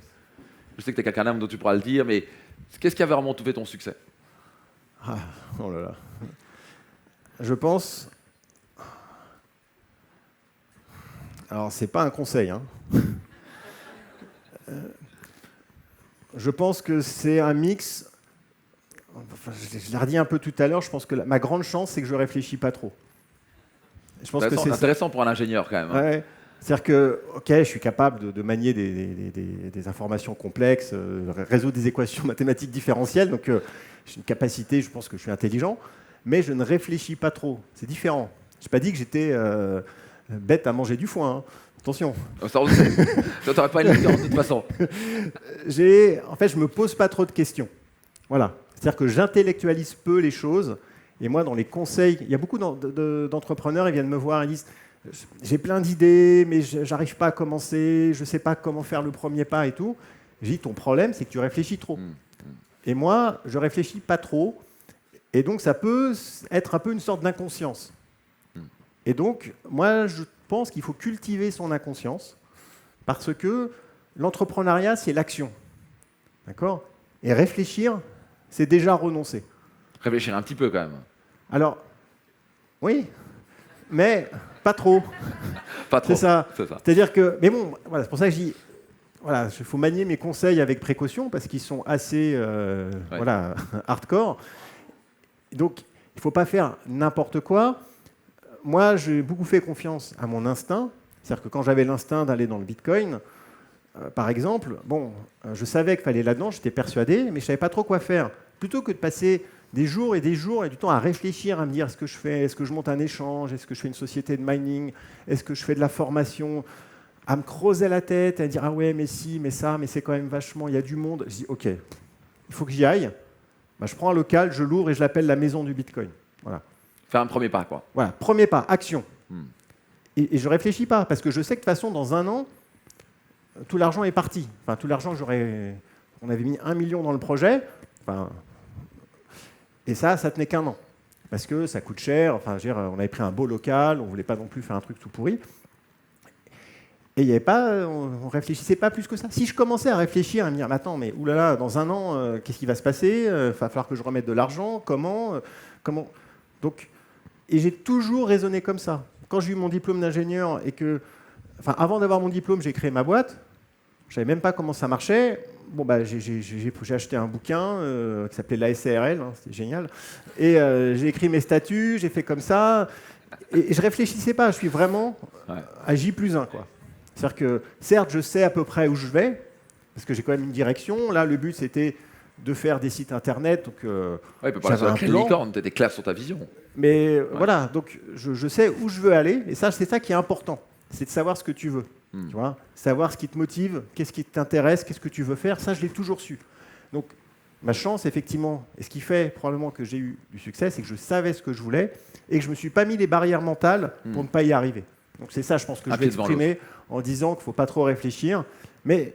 Je sais que tu es quelqu'un d'âme dont tu pourras le dire, mais qu'est-ce qui a vraiment fait ton succès? Oh là là. Je pense... Alors, c'est pas un conseil. Je pense que c'est un mix... Enfin, je l'ai redit un peu tout à l'heure, je pense que ma grande chance, c'est que je ne réfléchis pas trop. Je pense que c'est intéressant pour un ingénieur, quand même. Ouais. C'est-à-dire que, OK, je suis capable de manier des informations complexes, résoudre des équations mathématiques différentielles, donc j'ai une capacité, je pense que je suis intelligent, mais je ne réfléchis pas trop. C'est différent. Je n'ai pas dit que j'étais bête à manger du foin. Attention. Ça, t'aurais pas une lecture, de toute façon. En fait, je ne me pose pas trop de questions. Voilà. C'est-à-dire que j'intellectualise peu les choses. Et moi, dans les conseils, il y a beaucoup d'entrepreneurs, ils viennent me voir et disent « J'ai plein d'idées, mais je n'arrive pas à commencer, je ne sais pas comment faire le premier pas et tout. » Je dis « Ton problème, c'est que tu réfléchis trop. » Et moi, je ne réfléchis pas trop. Et donc, ça peut être un peu une sorte d'inconscience. Et donc, moi, je pense qu'il faut cultiver son inconscience parce que l'entrepreneuriat, c'est l'action. D'accord ? Et réfléchir, c'est déjà renoncer. Réfléchir un petit peu quand même. Alors, oui, mais pas trop. Pas trop. C'est ça. C'est-à-dire que, mais bon, voilà, c'est pour ça que je dis, voilà, il faut manier mes conseils avec précaution parce qu'ils sont assez, voilà, hardcore. Donc, il ne faut pas faire n'importe quoi. Moi, j'ai beaucoup fait confiance à mon instinct. C'est-à-dire que quand j'avais l'instinct d'aller dans le Bitcoin, par exemple, bon, je savais qu'il fallait là-dedans, j'étais persuadé, mais je ne savais pas trop quoi faire. Plutôt que de passer des jours et du temps à réfléchir, à me dire est-ce que je fais, est-ce que je monte un échange, est-ce que je fais une société de mining, est-ce que je fais de la formation, à me creuser la tête, à dire ah ouais, mais si, mais ça, mais c'est quand même vachement, il y a du monde. Je dis ok, il faut que j'y aille. Bah, je prends un local, je l'ouvre et je l'appelle la maison du Bitcoin. Voilà. Faire un premier pas, quoi. Voilà, premier pas, action. et je ne réfléchis pas, parce que je sais que de toute façon, dans un an, tout l'argent est parti. Enfin, tout l'argent, on avait mis 1 million dans le projet, enfin, et ça tenait qu'un an. Parce que ça coûte cher, enfin, je veux dire, on avait pris un beau local, on ne voulait pas non plus faire un truc tout pourri. Et il y avait pas, on ne réfléchissait pas plus que ça. Si je commençais à réfléchir, à me dire, mais attends, mais oulala, dans un an, qu'est-ce qui va se passer? Il va falloir que je remette de l'argent, comment Donc, et j'ai toujours raisonné comme ça. Quand j'ai eu mon diplôme d'ingénieur et que, enfin, avant d'avoir mon diplôme, j'ai créé ma boîte. Je savais même pas comment ça marchait. Bon, bah, j'ai acheté un bouquin qui s'appelait l'ASRL, hein, c'était génial. Et j'ai écrit mes statuts, j'ai fait comme ça. Et je réfléchissais pas, je suis vraiment à J+1, quoi. C'est-à-dire que, certes, je sais à peu près où je vais, parce que j'ai quand même une direction. Là, le but, c'était de faire des sites internet. Donc, ouais, peut pas créer une licorne, tu étais clair sur ta vision. Mais voilà, donc je sais où je veux aller. Et ça, c'est ça qui est important. C'est de savoir ce que tu veux. Tu vois, savoir ce qui te motive, qu'est-ce qui t'intéresse, qu'est-ce que tu veux faire. Ça, je l'ai toujours su. Donc, ma chance, effectivement, et ce qui fait probablement que j'ai eu du succès, c'est que je savais ce que je voulais et que je ne me suis pas mis les barrières mentales pour ne pas y arriver. Donc, c'est ça, je pense, que je vais exprimer en disant qu'il ne faut pas trop réfléchir. Mais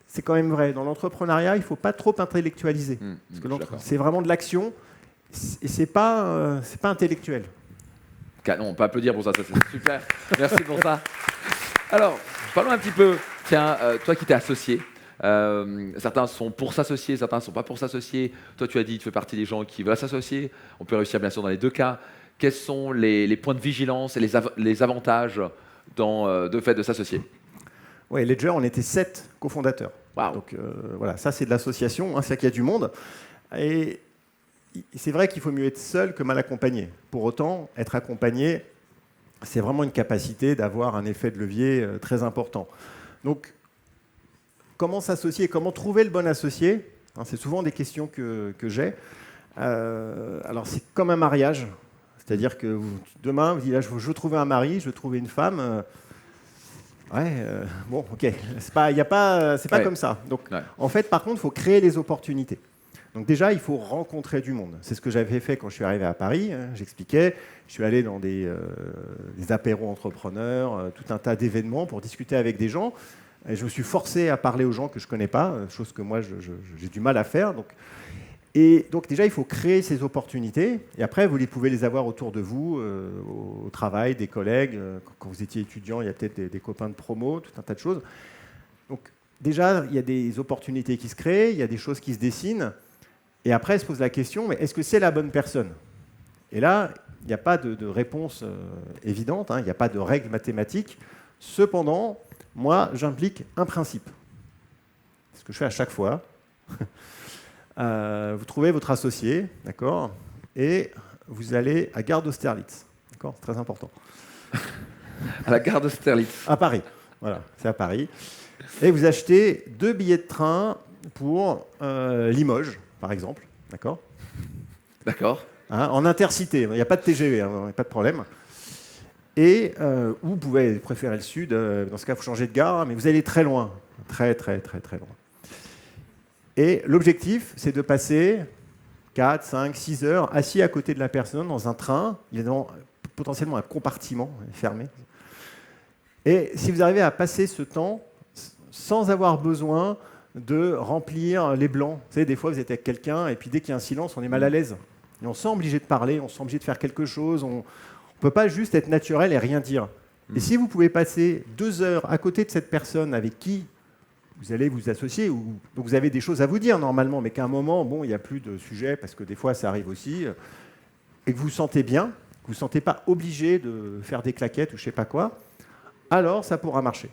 c'est quand même vrai. Dans l'entrepreneuriat, il ne faut pas trop intellectualiser. Parce que c'est vraiment de l'action et ce n'est pas intellectuel. Canon, on peut applaudir pour ça, ça c'est super. Merci pour ça. Alors, parlons un petit peu, tiens, toi qui t'es associé, certains sont pour s'associer, certains ne sont pas pour s'associer. Toi, tu as dit que tu fais partie des gens qui veulent s'associer. On peut réussir bien sûr dans les deux cas. Quels sont les points de vigilance et les avantages de fait de s'associer? Oui, Ledger, on était 7 cofondateurs. Wow. Donc voilà, ça c'est de l'association, hein, c'est qu'il y a du monde. Et c'est vrai qu'il faut mieux être seul que mal accompagné. Pour autant, être accompagné, c'est vraiment une capacité d'avoir un effet de levier très important. Donc, comment s'associer, comment trouver le bon associé, hein, c'est souvent des questions que j'ai. Alors, c'est comme un mariage. C'est-à-dire que demain, vous dites, là, je veux trouver un mari, je veux trouver une femme. Bon, ok. C'est pas comme ça. Donc, en fait, par contre, il faut créer les opportunités. Donc déjà, il faut rencontrer du monde. C'est ce que j'avais fait quand je suis arrivé à Paris. J'expliquais, je suis allé dans des apéros entrepreneurs, tout un tas d'événements pour discuter avec des gens. Et je me suis forcé à parler aux gens que je ne connais pas, chose que moi, j'ai du mal à faire. Donc déjà, il faut créer ces opportunités. Et après, vous pouvez les avoir autour de vous, au travail, des collègues. Quand vous étiez étudiant, il y a peut-être des copains de promo, tout un tas de choses. Donc déjà, il y a des opportunités qui se créent, il y a des choses qui se dessinent. Et après, se pose la question, mais est-ce que c'est la bonne personne? Et là, il n'y a pas de réponse évidente, hein, il n'y a pas de règle mathématique. Cependant, moi, j'implique un principe. C'est ce que je fais à chaque fois. Vous trouvez votre associé, d'accord, et vous allez à Gare d'Austerlitz. D'accord, c'est très important. À la gare d'Austerlitz. À Paris, voilà, c'est à Paris. Et vous achetez 2 billets de train pour Limoges, par exemple, d'accord? D'accord. Hein, en intercité, il n'y a pas de TGV, hein, pas de problème. Et vous pouvez préférer le sud, dans ce cas, il faut changer de gare, mais vous allez très loin, très loin. Et l'objectif, c'est de passer 4, 5, 6 heures assis à côté de la personne dans un train, il y a potentiellement un compartiment fermé. Et si vous arrivez à passer ce temps sans avoir besoin de remplir les blancs. Vous savez, des fois, vous êtes avec quelqu'un, et puis dès qu'il y a un silence, on est mal à l'aise. Et on se sent obligé de parler, on se sent obligé de faire quelque chose. On ne peut pas juste être naturel et rien dire. Et si vous pouvez passer 2 heures à côté de cette personne avec qui vous allez vous associer, donc vous avez des choses à vous dire normalement, mais qu'à un moment, bon, il n'y a plus de sujet, parce que des fois, ça arrive aussi, et que vous vous sentez bien, que vous ne vous sentez pas obligé de faire des claquettes ou je ne sais pas quoi, alors ça pourra marcher.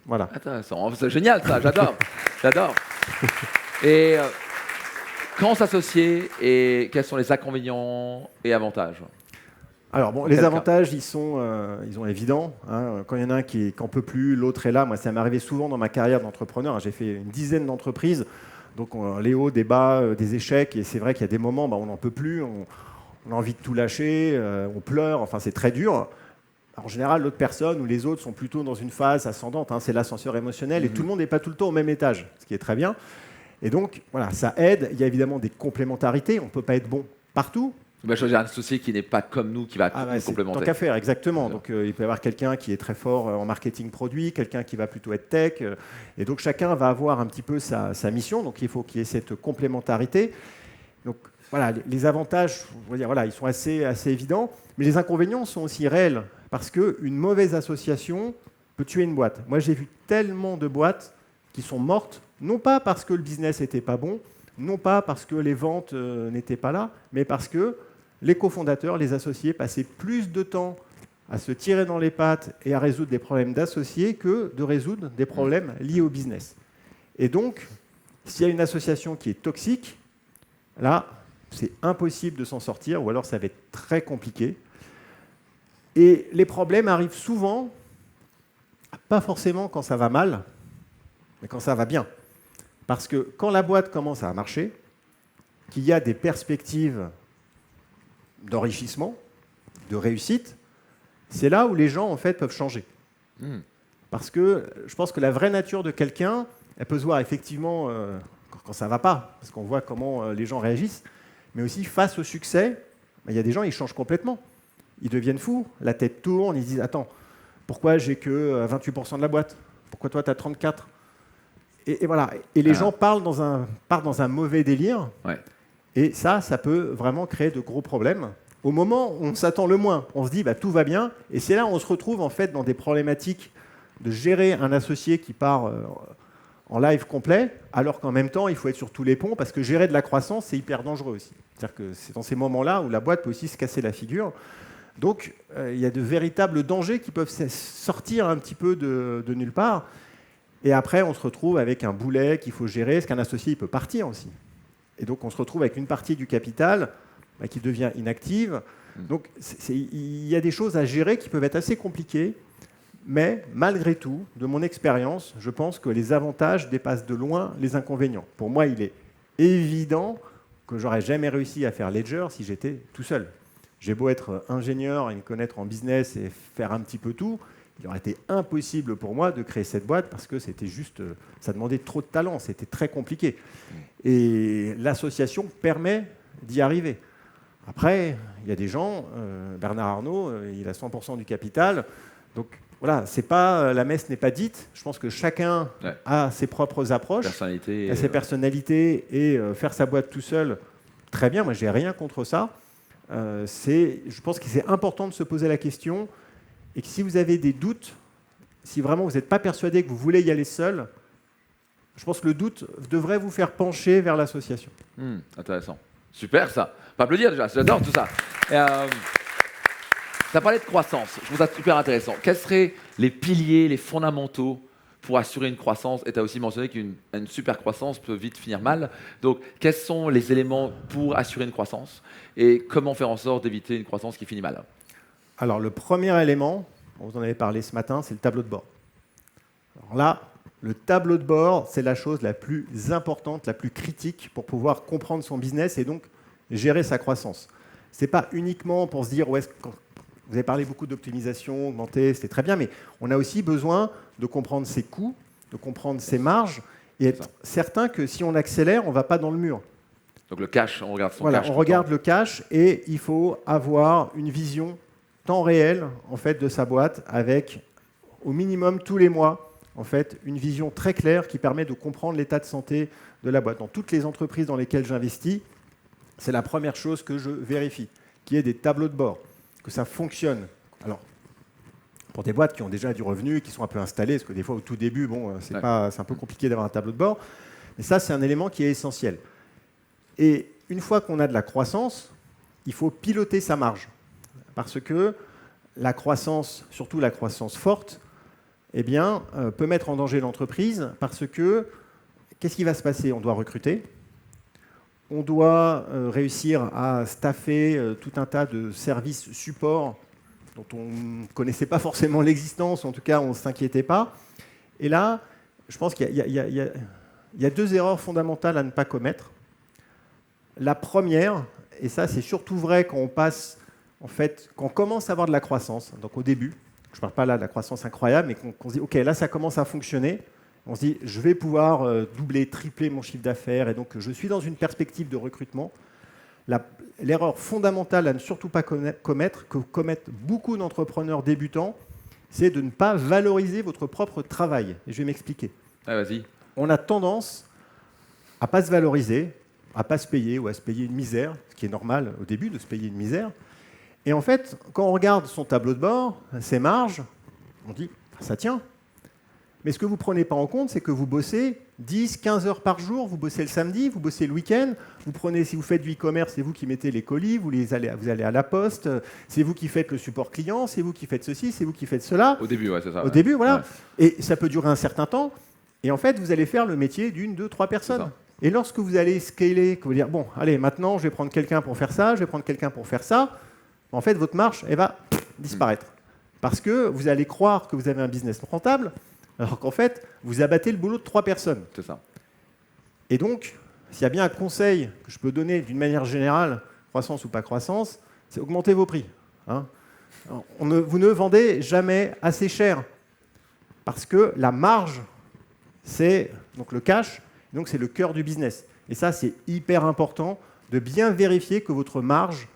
Voilà. Intéressant, c'est génial ça, j'adore. J'adore. Et quand s'associer et quels sont les inconvénients et avantages? Alors bon, les avantages, ils sont évidents. Hein. Quand il y en a un qui n'en peut plus, l'autre est là. Moi, ça m'est arrivé souvent dans ma carrière d'entrepreneur. J'ai fait une dizaine d'entreprises. Donc les hauts, des bas, des échecs. Et c'est vrai qu'il y a des moments, on n'en peut plus. On a envie de tout lâcher. On pleure. Enfin, c'est très dur. En général, l'autre personne ou les autres sont plutôt dans une phase ascendante. Hein. C'est l'ascenseur émotionnel. Et tout le monde n'est pas tout le temps au même étage, ce qui est très bien. Et donc, voilà, ça aide. Il y a évidemment des complémentarités. On ne peut pas être bon partout. On va choisir un associé qui n'est pas comme nous, qui va nous C'est complémenter. tant qu'à faire, exactement. Bien. Donc il peut y avoir quelqu'un qui est très fort en marketing produit, quelqu'un qui va plutôt être tech. Et donc chacun va avoir un petit peu sa mission. Donc il faut qu'il y ait cette complémentarité. Donc voilà, les avantages, on va dire, voilà, ils sont assez évidents. Mais les inconvénients sont aussi réels. Parce qu'une mauvaise association peut tuer une boîte. Moi, j'ai vu tellement de boîtes qui sont mortes, non pas parce que le business n'était pas bon, non pas parce que les ventes n'étaient pas là, mais parce que les cofondateurs, les associés, passaient plus de temps à se tirer dans les pattes et à résoudre des problèmes d'associés que de résoudre des problèmes liés au business. Et donc, s'il y a une association qui est toxique, là, c'est impossible de s'en sortir, ou alors ça va être très compliqué. Et les problèmes arrivent souvent, pas forcément quand ça va mal, mais quand ça va bien. Parce que quand la boîte commence à marcher, qu'il y a des perspectives d'enrichissement, de réussite, c'est là où les gens en fait peuvent changer. Parce que je pense que la vraie nature de quelqu'un, elle peut se voir effectivement quand ça ne va pas, parce qu'on voit comment les gens réagissent, mais aussi face au succès, il y a des gens, ils changent complètement. Ils deviennent fous, la tête tourne, ils disent « Attends, pourquoi j'ai que 28% de la boîte? Pourquoi toi, tu as 34%? » Et voilà. Et les gens partent dans un mauvais délire. Ouais. Et ça peut vraiment créer de gros problèmes. Au moment où on s'attend le moins, on se dit bah, tout va bien. Et c'est là où on se retrouve en fait dans des problématiques de gérer un associé qui part en live complet, alors qu'en même temps, il faut être sur tous les ponts, parce que gérer de la croissance, c'est hyper dangereux aussi. C'est-à-dire que c'est dans ces moments-là où la boîte peut aussi se casser la figure. Donc, il y a de véritables dangers qui peuvent sortir un petit peu de nulle part. Et après, on se retrouve avec un boulet qu'il faut gérer, parce qu'un associé, il peut partir aussi. Et donc, on se retrouve avec une partie du capital qui devient inactive. Donc, il y a des choses à gérer qui peuvent être assez compliquées. Mais malgré tout, de mon expérience, je pense que les avantages dépassent de loin les inconvénients. Pour moi, il est évident que j'aurais jamais réussi à faire Ledger si j'étais tout seul. J'ai beau être ingénieur et me connaître en business et faire un petit peu tout, il aurait été impossible pour moi de créer cette boîte parce que c'était juste, ça demandait trop de talent, c'était très compliqué. Et l'association permet d'y arriver. Après, il y a des gens, Bernard Arnault, il a 100% du capital, donc voilà, la messe n'est pas dite. Je pense que chacun a ses propres approches, a ses personnalités, et faire sa boîte tout seul, très bien, moi j'ai rien contre ça. Je pense que c'est important de se poser la question, et que si vous avez des doutes, si vraiment vous n'êtes pas persuadé que vous voulez y aller seul, je pense que le doute devrait vous faire pencher vers l'association. Intéressant. Super ça. On peut applaudir déjà, j'adore tout ça. Tu as parlé de croissance, je trouve ça super intéressant. Quels seraient les piliers, les fondamentaux pour assurer une croissance? Et tu as aussi mentionné qu'une super croissance peut vite finir mal. Donc, quels sont les éléments pour assurer une croissance? Et comment faire en sorte d'éviter une croissance qui finit mal? Alors, le premier élément, vous en avez parlé ce matin, c'est le tableau de bord. Alors là, le tableau de bord, c'est la chose la plus importante, la plus critique pour pouvoir comprendre son business et donc gérer sa croissance. Ce n'est pas uniquement pour se dire où est-ce que... Vous avez parlé beaucoup d'optimisation, augmenter, c'était très bien, mais on a aussi besoin de comprendre ses coûts, de comprendre ses marges, et être certain que si on accélère, on ne va pas dans le mur. Donc le cash, on regarde son cash. Voilà, on regarde le cash, et il faut avoir une vision temps réel en fait, de sa boîte, avec au minimum tous les mois en fait, une vision très claire qui permet de comprendre l'état de santé de la boîte. Dans toutes les entreprises dans lesquelles j'investis, c'est la première chose que je vérifie, qu'il y ait des tableaux de bord, que ça fonctionne. Alors, pour des boîtes qui ont déjà du revenu, qui sont un peu installées, parce que des fois, au tout début, c'est un peu compliqué d'avoir un tableau de bord, mais ça, c'est un élément qui est essentiel. Et une fois qu'on a de la croissance, il faut piloter sa marge. Parce que la croissance, surtout la croissance forte, peut mettre en danger l'entreprise, parce que, qu'est-ce qui va se passer? On doit recruter. On doit réussir à staffer tout un tas de services support dont on ne connaissait pas forcément l'existence, en tout cas on ne s'inquiétait pas. Et là, je pense qu'il y a deux erreurs fondamentales à ne pas commettre. La première, et ça c'est surtout vrai quand on passe, en fait, quand on commence à avoir de la croissance, donc au début, je ne parle pas là de la croissance incroyable, mais qu'on se dit, OK, là ça commence à fonctionner. On se dit, je vais pouvoir doubler, tripler mon chiffre d'affaires, et donc je suis dans une perspective de recrutement. L'erreur fondamentale à ne surtout pas commettre, que commettent beaucoup d'entrepreneurs débutants, c'est de ne pas valoriser votre propre travail. Et je vais m'expliquer. Ah, vas-y. On a tendance à ne pas se valoriser, à ne pas se payer ou à se payer une misère, ce qui est normal au début de se payer une misère. Et en fait, quand on regarde son tableau de bord, ses marges, on dit ça tient. Mais ce que vous ne prenez pas en compte, c'est que vous bossez 10, 15 heures par jour, vous bossez le samedi, vous bossez le week-end, si vous faites du e-commerce, c'est vous qui mettez les colis, vous allez à la poste, c'est vous qui faites le support client, c'est vous qui faites ceci, c'est vous qui faites cela. Au début, ouais, c'est ça. Au début, voilà. Ouais. Et ça peut durer un certain temps. Et en fait, vous allez faire le métier d'une, deux, trois personnes. Et lorsque vous allez scaler, que vous dire, bon, allez, maintenant, je vais prendre quelqu'un pour faire ça, je vais prendre quelqu'un pour faire ça, en fait, votre marge, elle va disparaître. Parce que vous allez croire que vous avez un business rentable, alors qu'en fait, vous abattez le boulot de 3 personnes. C'est ça. Et donc, s'il y a bien un conseil que je peux donner d'une manière générale, croissance ou pas croissance, c'est augmenter vos prix. Hein. Vous ne vendez jamais assez cher. Parce que la marge, c'est donc le cash, donc c'est le cœur du business. Et ça, c'est hyper important de bien vérifier que votre marge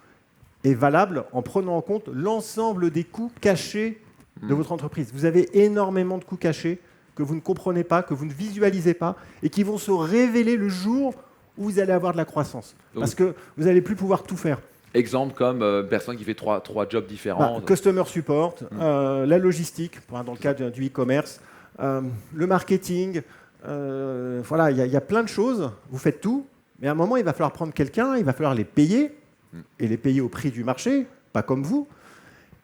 est valable en prenant en compte l'ensemble des coûts cachés de votre entreprise. Vous avez énormément de coûts cachés que vous ne comprenez pas, que vous ne visualisez pas, et qui vont se révéler le jour où vous allez avoir de la croissance. Parce que vous n'allez plus pouvoir tout faire. Exemple comme personne qui fait trois jobs différents. Customer support, la logistique, dans le cas du e-commerce, le marketing, voilà, il y a plein de choses. Vous faites tout, mais à un moment, il va falloir prendre quelqu'un, il va falloir les payer, et les payer au prix du marché, pas comme vous.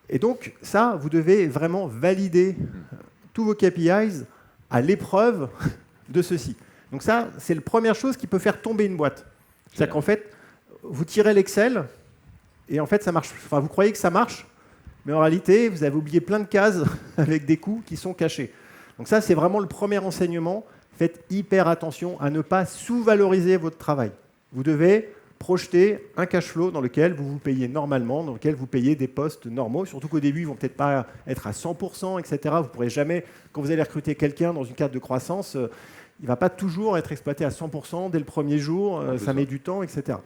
Et donc, ça, vous devez vraiment valider tous vos KPIs à l'épreuve de ceci. Donc ça, c'est la première chose qui peut faire tomber une boîte. C'est-à-dire qu'en fait, vous tirez l'Excel, et en fait, ça marche. Enfin, vous croyez que ça marche, mais en réalité, vous avez oublié plein de cases avec des coûts qui sont cachés. Donc ça, c'est vraiment le premier enseignement. Faites hyper attention à ne pas sous-valoriser votre travail. Vous devez projeter un cash flow dans lequel vous vous payez normalement, dans lequel vous payez des postes normaux, surtout qu'au début, ils ne vont peut-être pas être à 100%, etc. Vous ne pourrez jamais, quand vous allez recruter quelqu'un dans une cadre de croissance, il ne va pas toujours être exploité à 100% dès le premier jour, ça met du temps, etc.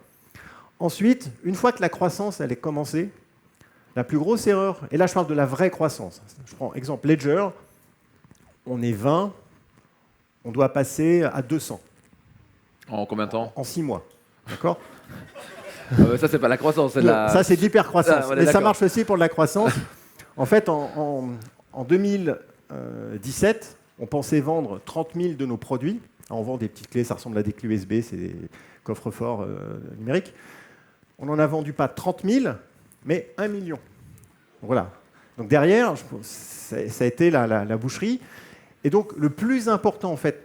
Ensuite, une fois que la croissance elle est commencée, la plus grosse erreur, et là je parle de la vraie croissance, je prends exemple Ledger, on est 20, on doit passer à 200. En combien de temps ? En 6 mois, d'accord ? Ça, c'est pas la croissance, c'est ça, c'est de l'hypercroissance. Ah, mais ça marche aussi pour de la croissance. En fait, en 2017, on pensait vendre 30 000 de nos produits. Alors, on vend des petites clés, ça ressemble à des clés USB, c'est des coffres-forts numériques. On n'en a vendu pas 30 000, mais 1 million. Voilà. Donc derrière, ça a été la boucherie. Et donc, le plus important, en fait,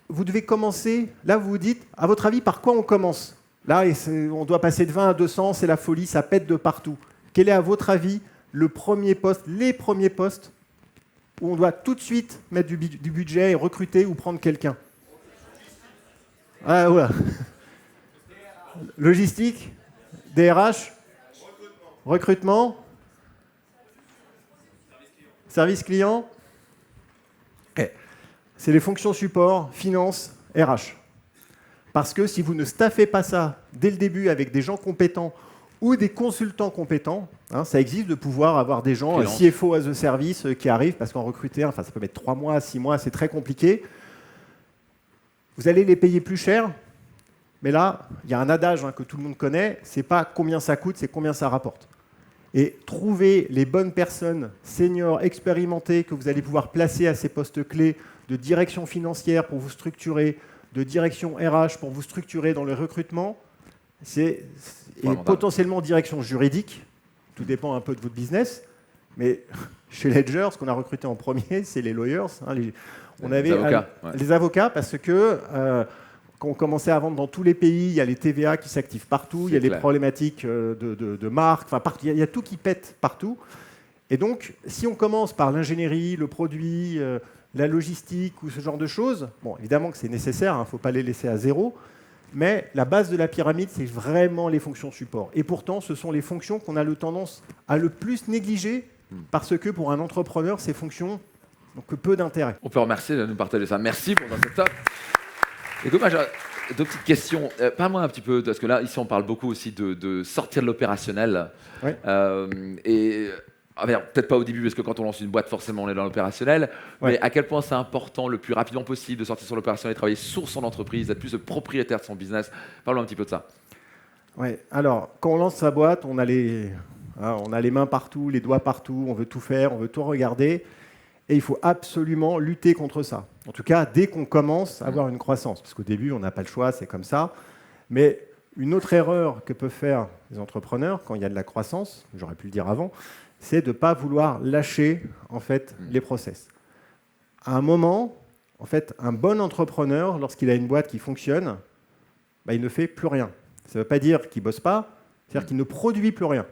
vous devez commencer, là, vous vous dites, à votre avis, par quoi on commence ? Là, on doit passer de 20 à 200, c'est la folie, ça pète de partout. Quel est, à votre avis, les premiers postes où on doit tout de suite mettre du budget et recruter ou prendre quelqu'un ? Ah, voilà. Logistique, DRH, recrutement, service client. C'est les fonctions support, finance, RH. Parce que si vous ne staffez pas ça dès le début avec des gens compétents ou des consultants compétents, ça existe de pouvoir avoir des gens, CFO as a service, qui arrivent, parce qu'en recruter, ça peut mettre 3 mois, 6 mois, c'est très compliqué. Vous allez les payer plus cher, mais là, il y a un adage que tout le monde connaît, c'est pas combien ça coûte, c'est combien ça rapporte. Et trouver les bonnes personnes seniors, expérimentées, que vous allez pouvoir placer à ces postes clés de direction financière pour vous structurer, de direction RH pour vous structurer dans le recrutement, et potentiellement direction juridique, tout dépend un peu de votre business, mais chez Ledger, ce qu'on a recruté en premier, c'est les lawyers, les avocats, parce que quand on commençait à vendre dans tous les pays, il y a les TVA qui s'activent partout, il y a les problématiques de marque, il y a tout qui pète partout. Et donc, si on commence par l'ingénierie, le produit, la logistique ou ce genre de choses, bon, évidemment que c'est nécessaire, il ne faut pas les laisser à zéro, mais la base de la pyramide, c'est vraiment les fonctions support. Et pourtant, ce sont les fonctions qu'on a le tendance à le plus négliger, parce que pour un entrepreneur, ces fonctions n'ont que peu d'intérêt. On peut remercier de nous partager ça. Merci pour ce top. Et dommage. deux petites questions. Parle-moi un petit peu, parce que là, ici, on parle beaucoup aussi de sortir de l'opérationnel. Ouais. Peut-être pas au début, parce que quand on lance une boîte, forcément, on est dans l'opérationnel. Ouais. Mais à quel point c'est important, le plus rapidement possible, de sortir sur l'opérationnel et travailler sur son entreprise, d'être plus le propriétaire de son business. Parle-moi un petit peu de ça. Ouais. Alors, quand on lance sa boîte, on a les mains partout, les doigts partout, on veut tout faire, on veut tout regarder. Et il faut absolument lutter contre ça. En tout cas, dès qu'on commence à avoir une croissance. Parce qu'au début, on n'a pas le choix, c'est comme ça. Mais une autre erreur que peuvent faire les entrepreneurs quand il y a de la croissance, j'aurais pu le dire avant, c'est de ne pas vouloir lâcher en fait, les process. À un moment, en fait, un bon entrepreneur, lorsqu'il a une boîte qui fonctionne, il ne fait plus rien. Ça ne veut pas dire qu'il ne bosse pas, c'est-à-dire qu'il ne produit plus rien.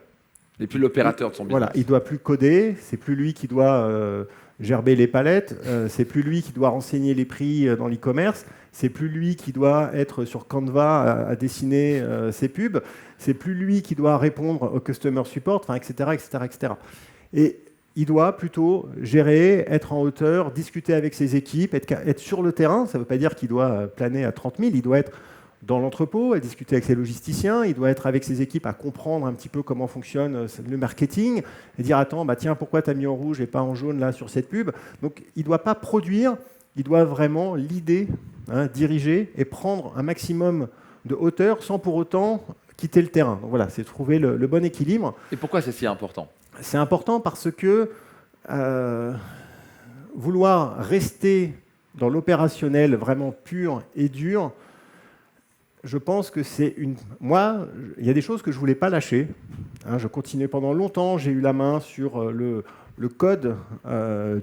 Il n'est plus l'opérateur de son business. Voilà, il ne doit plus coder, c'est plus lui qui doit gerber les palettes, c'est plus lui qui doit renseigner les prix dans l'e-commerce, c'est plus lui qui doit être sur Canva à dessiner ses pubs, c'est plus lui qui doit répondre au customer support, etc., etc., etc. Et il doit plutôt gérer, être en hauteur, discuter avec ses équipes, être sur le terrain. Ça ne veut pas dire qu'il doit planer à 30 000, il doit être dans l'entrepôt, à discuter avec ses logisticiens, il doit être avec ses équipes à comprendre un petit peu comment fonctionne le marketing, et dire attends, tiens, pourquoi tu as mis en rouge et pas en jaune là sur cette pub. Donc il ne doit pas produire, il doit vraiment leader, diriger et prendre un maximum de hauteur sans pour autant quitter le terrain. Donc voilà, c'est trouver le bon équilibre. Et pourquoi c'est si important ? C'est important parce que vouloir rester dans l'opérationnel vraiment pur et dur, je pense que c'est une... Moi, il y a des choses que je ne voulais pas lâcher. Je continuais pendant longtemps, j'ai eu la main sur le code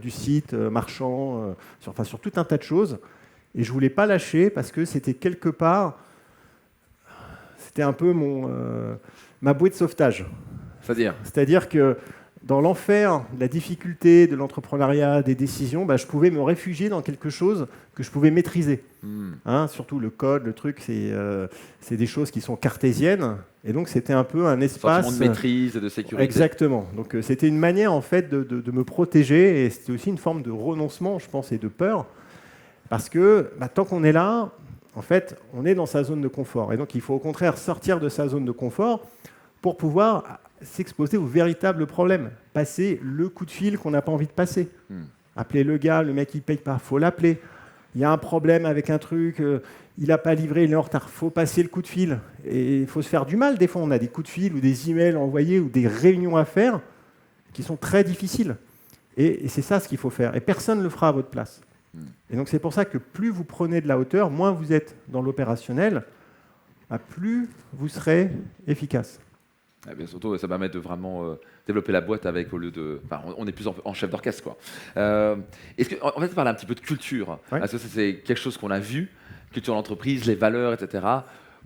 du site marchand, sur tout un tas de choses. Et je ne voulais pas lâcher parce que c'était quelque part... C'était un peu ma bouée de sauvetage. C'est-à-dire que dans l'enfer, de la difficulté, de l'entrepreneuriat, des décisions, je pouvais me réfugier dans quelque chose que je pouvais maîtriser. Surtout le code, le truc, c'est des choses qui sont cartésiennes. Et donc, c'était un peu un espace... Sentiment de maîtrise et de sécurité. Exactement. Donc, c'était une manière, en fait, de me protéger. Et c'était aussi une forme de renoncement, je pense, et de peur. Parce que tant qu'on est là, en fait, on est dans sa zone de confort. Et donc, il faut au contraire sortir de sa zone de confort pour pouvoir s'exposer aux véritables problèmes. Passer le coup de fil qu'on n'a pas envie de passer. Appeler le gars, le mec il ne paye pas, il faut l'appeler. Il y a un problème avec un truc, il n'a pas livré, il est en retard, il faut passer le coup de fil. Et il faut se faire du mal. Des fois, on a des coups de fil ou des emails envoyés ou des réunions à faire qui sont très difficiles. Et c'est ça ce qu'il faut faire. Et personne ne le fera à votre place. Et donc, c'est pour ça que plus vous prenez de la hauteur, moins vous êtes dans l'opérationnel, plus vous serez efficace. Bien, surtout, ça permet de vraiment développer la boîte avec, au lieu de... Enfin, on est plus en chef d'orchestre, quoi. Est-ce que, on va parler un petit peu de culture, parce que c'est quelque chose qu'on a vu, culture d'entreprise, les valeurs, etc.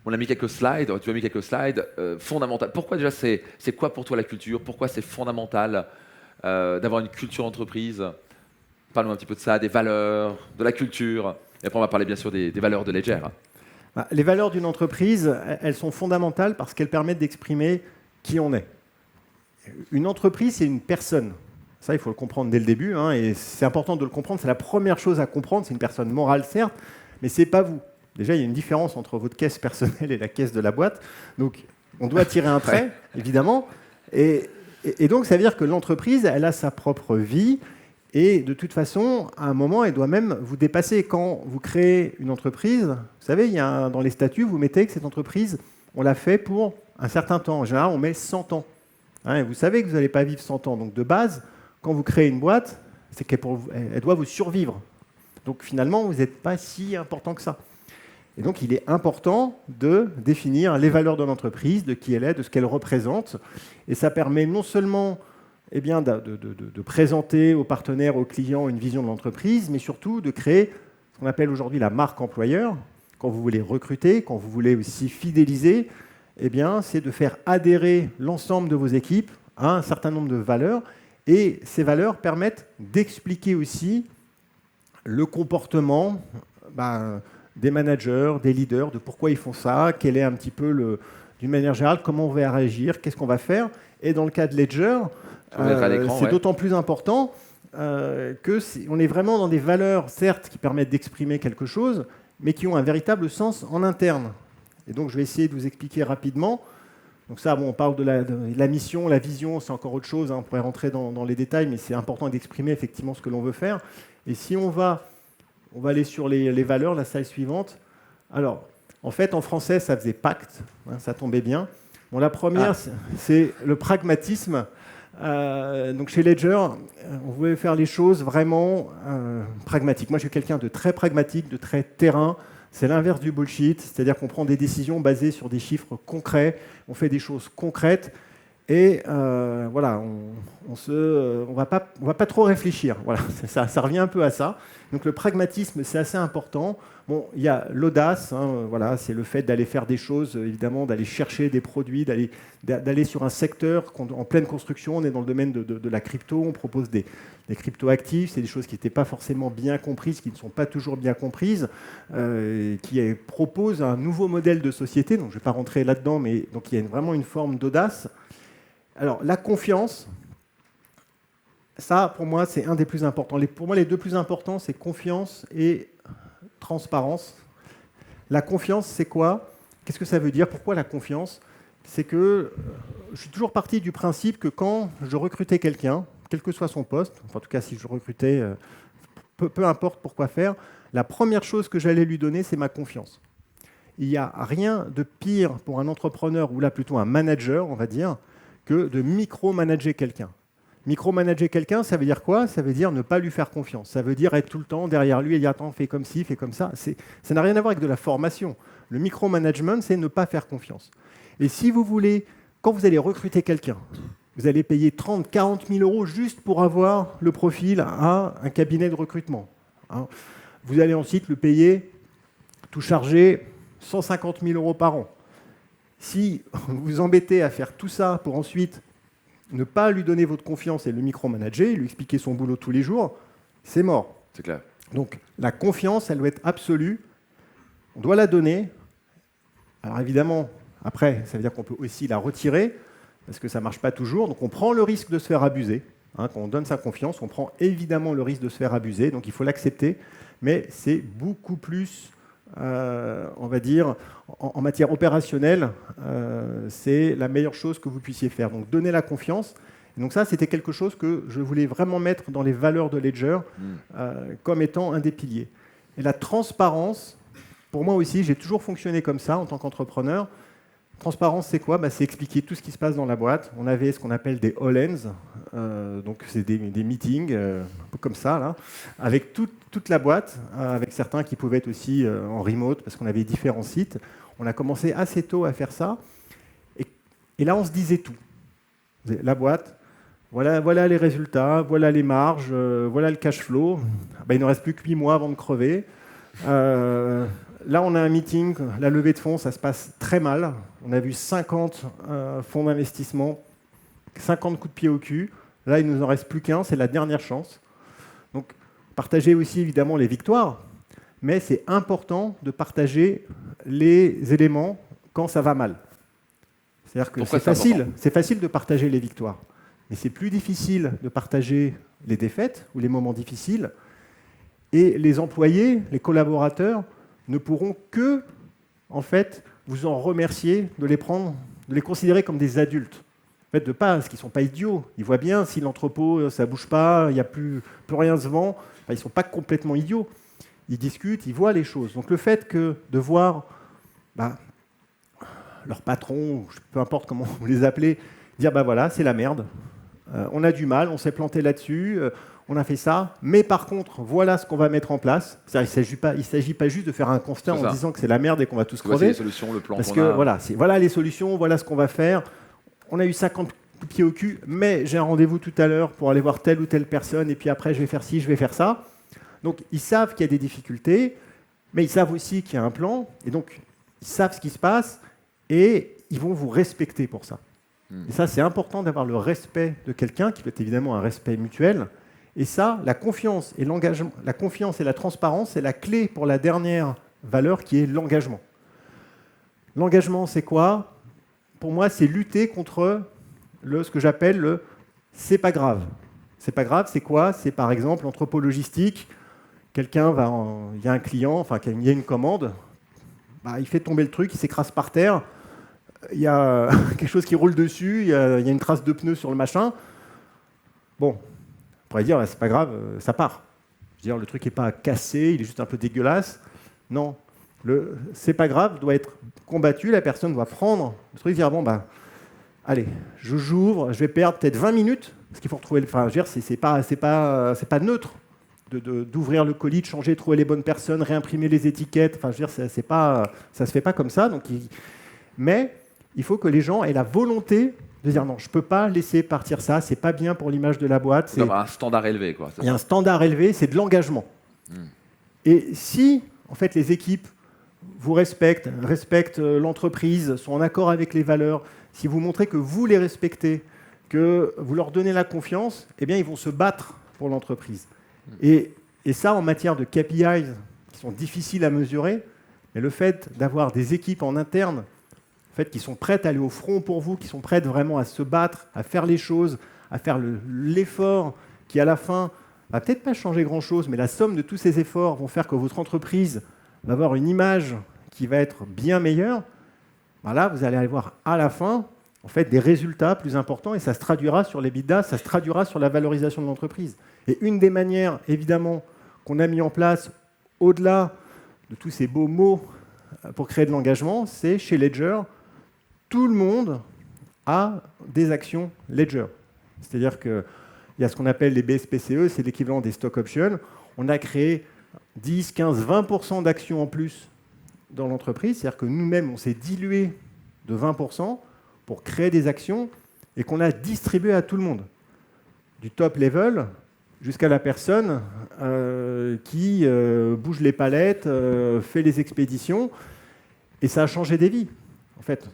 On a mis quelques slides, tu as mis quelques slides fondamentales. Pourquoi déjà, c'est quoi pour toi la culture ? Pourquoi c'est fondamental d'avoir une culture d'entreprise ? Parle-nous un petit peu de ça, des valeurs, de la culture. Et après, on va parler bien sûr des valeurs de Ledger. Les valeurs d'une entreprise, elles sont fondamentales parce qu'elles permettent d'exprimer qui on est. Une entreprise, c'est une personne. Ça, il faut le comprendre dès le début, et c'est important de le comprendre. C'est la première chose à comprendre. C'est une personne morale, certes, mais ce n'est pas vous. Déjà, il y a une différence entre votre caisse personnelle et la caisse de la boîte. Donc, on doit tirer un trait, évidemment. Et donc, ça veut dire que l'entreprise, elle a sa propre vie. Et de toute façon, à un moment, elle doit même vous dépasser. Quand vous créez une entreprise, vous savez, dans les statuts, vous mettez que cette entreprise, on l'a fait pour un certain temps. En général, on met 100 ans. Et vous savez que vous n'allez pas vivre 100 ans. Donc, de base, quand vous créez une boîte, c'est qu'elle doit vous survivre. Donc, finalement, vous n'êtes pas si important que ça. Et donc, il est important de définir les valeurs de l'entreprise, de qui elle est, de ce qu'elle représente. Et ça permet non seulement de présenter aux partenaires, aux clients une vision de l'entreprise, mais surtout de créer ce qu'on appelle aujourd'hui la marque employeur. Quand vous voulez recruter, quand vous voulez aussi fidéliser, c'est de faire adhérer l'ensemble de vos équipes à un certain nombre de valeurs. Et ces valeurs permettent d'expliquer aussi le comportement des managers, des leaders, de pourquoi ils font ça, quel est un petit peu, d'une manière générale, comment on va réagir, qu'est-ce qu'on va faire. Et dans le cas de Ledger, c'est d'autant plus important qu'on est vraiment dans des valeurs, certes, qui permettent d'exprimer quelque chose, mais qui ont un véritable sens en interne. Et donc, je vais essayer de vous expliquer rapidement. Donc ça, bon, on parle de la mission, la vision, c'est encore autre chose. On pourrait rentrer dans les détails, mais c'est important d'exprimer effectivement ce que l'on veut faire. Et si on va aller sur les valeurs, la slide suivante. Alors, en fait, en français, ça faisait pacte, ça tombait bien. Bon, la première, c'est le pragmatisme. Donc chez Ledger, on voulait faire les choses vraiment pragmatiques. Moi, je suis quelqu'un de très pragmatique, de très terrain. C'est l'inverse du bullshit, c'est-à-dire qu'on prend des décisions basées sur des chiffres concrets, on fait des choses concrètes, et voilà, on va pas trop réfléchir. Voilà, ça revient un peu à ça. Donc le pragmatisme, c'est assez important. Bon, il y a l'audace, voilà, c'est le fait d'aller faire des choses, évidemment, d'aller chercher des produits, d'aller sur un secteur en pleine construction. On est dans le domaine de la crypto, on propose des crypto-actifs, c'est des choses qui n'étaient pas forcément bien comprises, qui ne sont pas toujours bien comprises, qui proposent un nouveau modèle de société. Donc je ne vais pas rentrer là-dedans, mais donc il y a vraiment une forme d'audace. Alors la confiance, ça pour moi c'est un des plus importants. Pour moi les deux plus importants c'est confiance et transparence. La confiance c'est quoi? Qu'est-ce que ça veut dire? Pourquoi la confiance? C'est que je suis toujours parti du principe que quand je recrutais quelqu'un, quel que soit son poste, enfin, en tout cas si je recrutais, peu importe pourquoi faire, la première chose que j'allais lui donner, c'est ma confiance. Il n'y a rien de pire pour un entrepreneur, ou là plutôt un manager, on va dire, que de micromanager quelqu'un. Micromanager quelqu'un, ça veut dire quoi? Ça veut dire ne pas lui faire confiance. Ça veut dire être tout le temps derrière lui et dire attends, fais comme ci, fais comme ça. Ça n'a rien à voir avec de la formation. Le micromanagement, c'est ne pas faire confiance. Et si vous voulez, quand vous allez recruter quelqu'un, vous allez payer 30, 40 000 euros juste pour avoir le profil à un cabinet de recrutement. Vous allez ensuite le payer, tout chargé, 150 000 euros par an. Si vous vous embêtez à faire tout ça pour ensuite ne pas lui donner votre confiance et le micromanager, lui expliquer son boulot tous les jours, c'est mort. C'est clair. Donc la confiance, elle doit être absolue. On doit la donner. Alors évidemment, après, ça veut dire qu'on peut aussi la retirer, parce que ça ne marche pas toujours. Donc on prend le risque de se faire abuser. Quand on donne sa confiance, on prend évidemment le risque de se faire abuser. Donc il faut l'accepter. Mais c'est beaucoup plus, on va dire, en matière opérationnelle, c'est la meilleure chose que vous puissiez faire. Donc donner la confiance. Et donc ça, c'était quelque chose que je voulais vraiment mettre dans les valeurs de Ledger comme étant un des piliers. Et la transparence, pour moi aussi, j'ai toujours fonctionné comme ça en tant qu'entrepreneur. Transparence, c'est quoi? C'est expliquer tout ce qui se passe dans la boîte. On avait ce qu'on appelle des all-hands, donc c'est des meetings, un peu comme ça, là, avec toute la boîte, avec certains qui pouvaient être aussi en remote, parce qu'on avait différents sites. On a commencé assez tôt à faire ça, et là, on se disait tout. La boîte, voilà les résultats, voilà les marges, voilà le cash flow. Il ne reste plus que 8 mois avant de crever. Là, on a un meeting, la levée de fonds, ça se passe très mal. On a vu 50 fonds d'investissement, 50 coups de pied au cul. Là, il ne nous en reste plus qu'un, c'est la dernière chance. Donc, partagez aussi évidemment les victoires, mais c'est important de partager les éléments quand ça va mal. C'est-à-dire que c'est facile de partager les victoires, mais c'est plus difficile de partager les défaites ou les moments difficiles. Et les employés, les collaborateurs, ne pourront que, en fait, vous en remercier, de les considérer comme des adultes. En fait, parce qu'ils ne sont pas idiots. Ils voient bien si l'entrepôt, ça ne bouge pas, il n'y a plus rien se vend. Ils ne sont pas complètement idiots. Ils discutent, ils voient les choses. Donc le fait de voir leur patron, peu importe comment vous les appelez, dire voilà, c'est la merde. On a du mal, on s'est planté là-dessus. On a fait ça, mais par contre, voilà ce qu'on va mettre en place. Il ne s'agit pas juste de faire un constat en disant que c'est la merde et qu'on va tous crever. Les solutions, le plan parce que voilà les solutions, voilà ce qu'on va faire. On a eu 50 pieds au cul, mais j'ai un rendez-vous tout à l'heure pour aller voir telle ou telle personne, et puis après, je vais faire ci, je vais faire ça. Donc, ils savent qu'il y a des difficultés, mais ils savent aussi qu'il y a un plan, et donc, ils savent ce qui se passe, et ils vont vous respecter pour ça. Et ça, c'est important d'avoir le respect de quelqu'un, qui peut être évidemment un respect mutuel. Et ça, la confiance et l'engagement, la confiance et la transparence, c'est la clé pour la dernière valeur qui est l'engagement. L'engagement, c'est quoi? Pour moi, c'est lutter contre ce que j'appelle le « c'est pas grave ». C'est pas grave, c'est quoi? C'est par exemple l'entrepôt logistique il y a un client, enfin, il y a une commande, bah, il fait tomber le truc, il s'écrase par terre, il y a quelque chose qui roule dessus, il y a une trace de pneu sur le machin. Bon, on pourrait dire, c'est pas grave, ça part. Je veux dire, le truc n'est pas cassé, il est juste un peu dégueulasse. Non, c'est pas grave, doit être combattu, la personne doit prendre le truc et dire, bon, bah, allez, j'ouvre, je vais perdre peut-être 20 minutes, parce qu'il faut retrouver, enfin, je veux dire, c'est pas neutre d'ouvrir le colis, de changer, de trouver les bonnes personnes, réimprimer les étiquettes, enfin, je veux dire, ça se fait pas comme ça, mais il faut que les gens aient la volonté de dire non, je ne peux pas laisser partir ça, c'est pas bien pour l'image de la boîte. Il y a un standard élevé, quoi. Il y a un standard élevé, c'est de l'engagement. Et si, en fait, les équipes vous respectent l'entreprise, sont en accord avec les valeurs, si vous montrez que vous les respectez, que vous leur donnez la confiance, eh bien, ils vont se battre pour l'entreprise. Et ça, en matière de KPIs, qui sont difficiles à mesurer, mais le fait d'avoir des équipes en interne qui sont prêtes à aller au front pour vous, qui sont prêtes vraiment à se battre, à faire les choses, à faire l'effort qui, à la fin, va peut-être pas changer grand-chose, mais la somme de tous ces efforts vont faire que votre entreprise va avoir une image qui va être bien meilleure. Ben là, vous allez aller voir à la fin en fait, des résultats plus importants et ça se traduira sur l'EBITDA, ça se traduira sur la valorisation de l'entreprise. Et une des manières, évidemment, qu'on a mis en place, au-delà de tous ces beaux mots pour créer de l'engagement, c'est chez Ledger, tout le monde a des actions Ledger. C'est-à-dire qu'il y a ce qu'on appelle les BSPCE, c'est l'équivalent des stock options. On a créé 10, 15, 20% d'actions en plus dans l'entreprise. C'est-à-dire que nous-mêmes, on s'est dilué de 20% pour créer des actions et qu'on a distribué à tout le monde. Du top level jusqu'à la personne qui bouge les palettes, fait les expéditions. Et ça a changé des vies, en fait.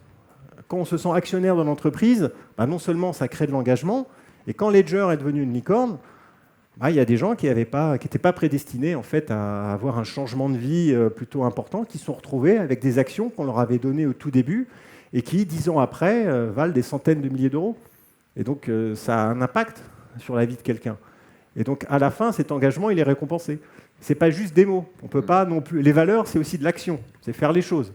Quand on se sent actionnaire dans l'entreprise, bah non seulement ça crée de l'engagement, et quand Ledger est devenu une licorne, bah, y a des gens qui n'étaient pas prédestinés en fait, à avoir un changement de vie plutôt important, qui se sont retrouvés avec des actions qu'on leur avait données au tout début, et qui, 10 ans après, valent des centaines de milliers d'euros. Et donc, ça a un impact sur la vie de quelqu'un. Et donc, à la fin, cet engagement, il est récompensé. Ce n'est pas juste des mots. On peut pas non plus... Les valeurs, c'est aussi de l'action. C'est faire les choses.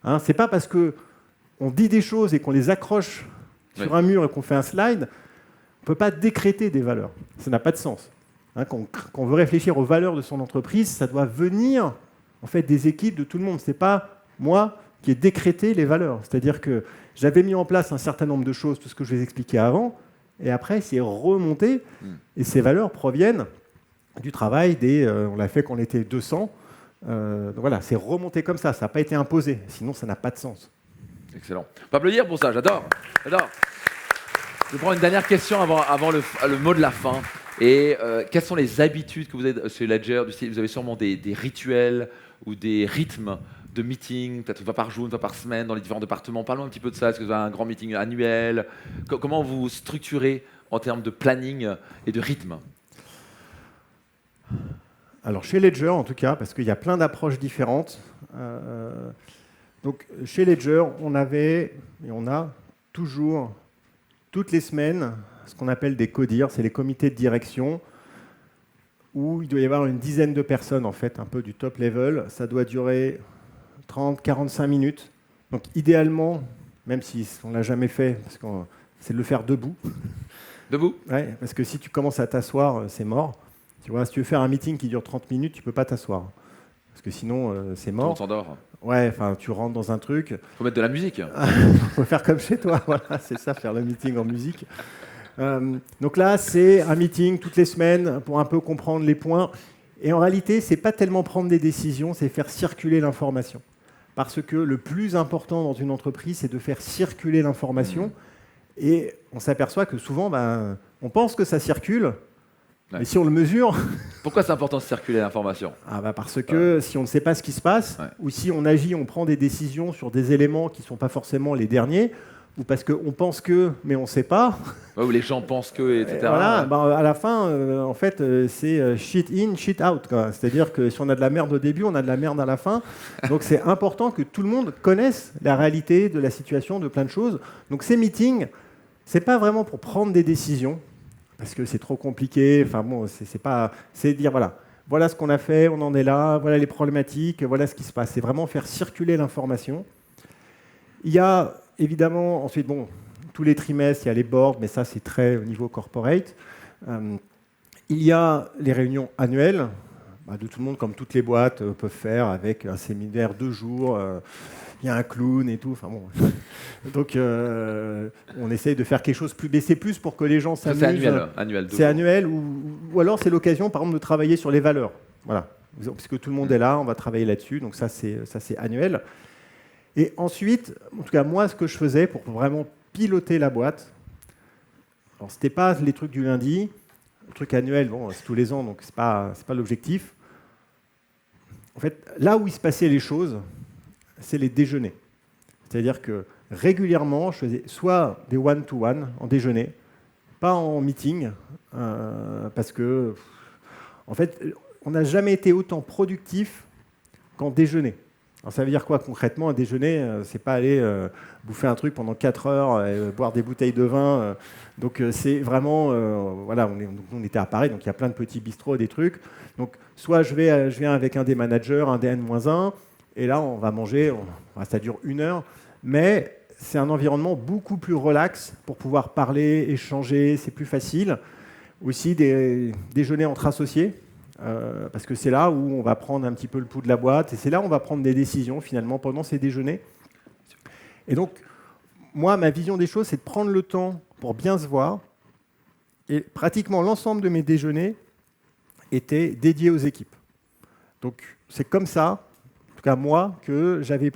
Hein, ce n'est pas parce qu'on dit des choses et qu'on les accroche sur un mur et qu'on fait un slide, on ne peut pas décréter des valeurs. Ça n'a pas de sens. Hein, quand on veut réfléchir aux valeurs de son entreprise, ça doit venir en fait, des équipes, de tout le monde. Ce n'est pas moi qui ai décrété les valeurs. C'est-à-dire que j'avais mis en place un certain nombre de choses, tout ce que je vous ai expliqué avant, et après, c'est remonté, et ces valeurs proviennent du travail on l'a fait quand on était 200. Donc voilà, c'est remonté comme ça n'a pas été imposé, sinon ça n'a pas de sens. Excellent. Pas applaudir pour ça, j'adore. Je prends une dernière question avant le mot de la fin. Et quelles sont les habitudes que vous avez chez Ledger du style, vous avez sûrement des rituels ou des rythmes de meeting, peut-être une fois par jour, une fois par semaine dans les différents départements. Parlons un petit peu de ça. Est-ce que vous avez un grand meeting annuel? Comment vous structurez en termes de planning et de rythme? Alors chez Ledger en tout cas, parce qu'il y a plein d'approches différentes. Donc chez Ledger, on avait et on a toujours toutes les semaines ce qu'on appelle des CODIR, c'est les comités de direction, où il doit y avoir une dizaine de personnes en fait, un peu du top level. Ça doit durer 30-45 minutes. Donc idéalement, même si on ne l'a jamais fait, parce que c'est de le faire debout. Debout? Ouais, parce que si tu commences à t'asseoir, c'est mort. Tu vois, si tu veux faire un meeting qui dure 30 minutes, tu ne peux pas t'asseoir. Parce que sinon, c'est mort. On s'endort. Ouais, enfin, tu rentres dans un truc. Il faut mettre de la musique. Il faut faire comme chez toi, voilà, c'est ça, faire le meeting en musique. Donc là, c'est un meeting toutes les semaines pour un peu comprendre les points. Et en réalité, ce n'est pas tellement prendre des décisions, c'est faire circuler l'information. Parce que le plus important dans une entreprise, c'est de faire circuler l'information. Et on s'aperçoit que souvent, on pense que ça circule, mais si on le mesure... Pourquoi c'est important de circuler l'information? Parce que si on ne sait pas ce qui se passe, ou si on agit, on prend des décisions sur des éléments qui ne sont pas forcément les derniers, ou parce qu'on pense que, mais on ne sait pas. Ou les gens pensent que, etc. Voilà, à la fin, en fait, c'est shit in, shit out. C'est-à-dire que si on a de la merde au début, on a de la merde à la fin. Donc c'est important que tout le monde connaisse la réalité de la situation, de plein de choses. Donc ces meetings, ce n'est pas vraiment pour prendre des décisions, parce que c'est trop compliqué. Enfin bon, c'est dire, voilà, voilà ce qu'on a fait, on en est là, voilà les problématiques, voilà ce qui se passe. C'est vraiment faire circuler l'information. Il y a évidemment, ensuite, bon, tous les trimestres, il y a les boards, mais ça, c'est très au niveau corporate. Il y a les réunions annuelles, de tout le monde, comme toutes les boîtes peuvent faire, avec un séminaire 2 jours. Il y a un clown et tout. Enfin bon. Donc, on essaye de faire quelque chose plus. Mais c'est plus pour que les gens s'amusent. C'est annuel. C'est annuel, ou alors c'est l'occasion, par exemple, de travailler sur les valeurs. Voilà. Parce que tout le monde est là, on va travailler là-dessus. Donc ça, c'est annuel. Et ensuite, en tout cas, moi, ce que je faisais pour vraiment piloter la boîte, alors c'était pas les trucs du lundi, le truc annuel, bon, c'est tous les ans, donc c'est pas l'objectif. En fait, là où il se passait les choses, c'est les déjeuners. C'est-à-dire que régulièrement, je faisais soit des one-to-one en déjeuner, pas en meeting, parce que, en fait, on n'a jamais été autant productif qu'en déjeuner. Alors ça veut dire quoi concrètement? Un déjeuner, c'est pas aller bouffer un truc pendant 4 heures, boire des bouteilles de vin. Donc c'est vraiment, voilà, on était à Paris, donc il y a plein de petits bistrots, des trucs. Donc soit je viens avec un des managers, un des N-1, et là on va manger, ça dure 1 heure, mais c'est un environnement beaucoup plus relax pour pouvoir parler, échanger, c'est plus facile. Aussi des déjeuners entre associés. Parce que c'est là où on va prendre un petit peu le pouls de la boîte, et c'est là où on va prendre des décisions finalement pendant ces déjeuners. Et donc, moi, ma vision des choses, c'est de prendre le temps pour bien se voir, et pratiquement l'ensemble de mes déjeuners étaient dédiés aux équipes. Donc, c'est comme ça, en tout cas moi, que j'avais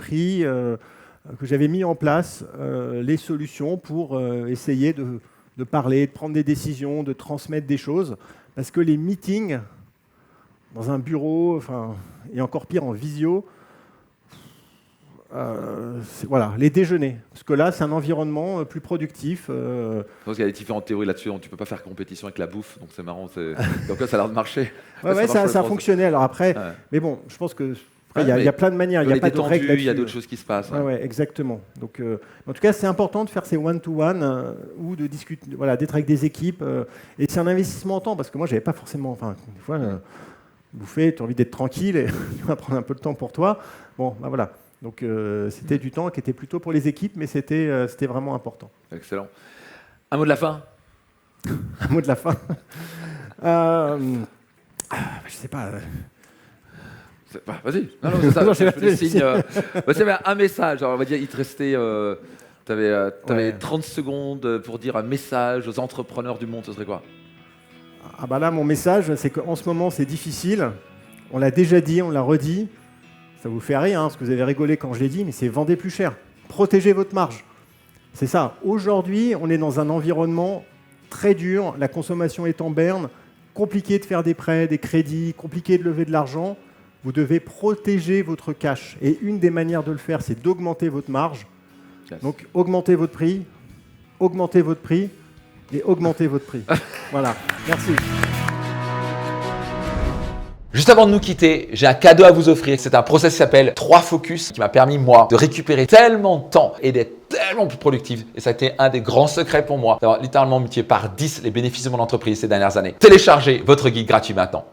mis en place les solutions pour essayer de parler, de prendre des décisions, de transmettre des choses, parce que les meetings dans un bureau, et encore pire en visio, voilà, les déjeuners. Parce que là, c'est un environnement plus productif. Je pense qu'il y a des différentes théories là-dessus. Tu ne peux pas faire compétition avec la bouffe, donc c'est marrant. Donc là, ça a l'air de marcher. Ouais, ça a fonctionné. Alors après, mais bon, je pense que il y a plein de manières. Il n'y a pas de règles là-dessus. Il y a d'autres choses qui se passent. Ouais, exactement. Donc, en tout cas, c'est important de faire ces one-to-one ou de discuter, voilà, d'être avec des équipes. Et c'est un investissement en temps, parce que moi, j'avais pas forcément. Des fois. Bouffer, tu as envie d'être tranquille et tu vas prendre un peu de temps pour toi. Bon, voilà. Donc c'était du temps qui était plutôt pour les équipes, mais c'était vraiment important. Excellent. Un mot de la fin? Un mot de la fin je sais pas. Vas-y. Non, c'est ça. Je fais des signes. Un message. Alors, on va dire, il te restait. Tu avais 30 secondes pour dire un message aux entrepreneurs du monde. Ce serait quoi? Là, mon message, c'est qu'en ce moment, c'est difficile. On l'a déjà dit, on l'a redit. Ça vous fait rire, parce que vous avez rigolé quand je l'ai dit, mais c'est vendez plus cher. Protégez votre marge. C'est ça. Aujourd'hui, on est dans un environnement très dur. La consommation est en berne. Compliqué de faire des prêts, des crédits, compliqué de lever de l'argent. Vous devez protéger votre cash. Et une des manières de le faire, c'est d'augmenter votre marge. Yes. Donc, augmentez votre prix et augmentez votre prix. Voilà, merci. Juste avant de nous quitter, j'ai un cadeau à vous offrir. C'est un process qui s'appelle 3 Focus qui m'a permis, moi, de récupérer tellement de temps et d'être tellement plus productif. Et ça a été un des grands secrets pour moi d'avoir littéralement multiplié par 10 les bénéfices de mon entreprise ces dernières années. Téléchargez votre guide gratuit maintenant.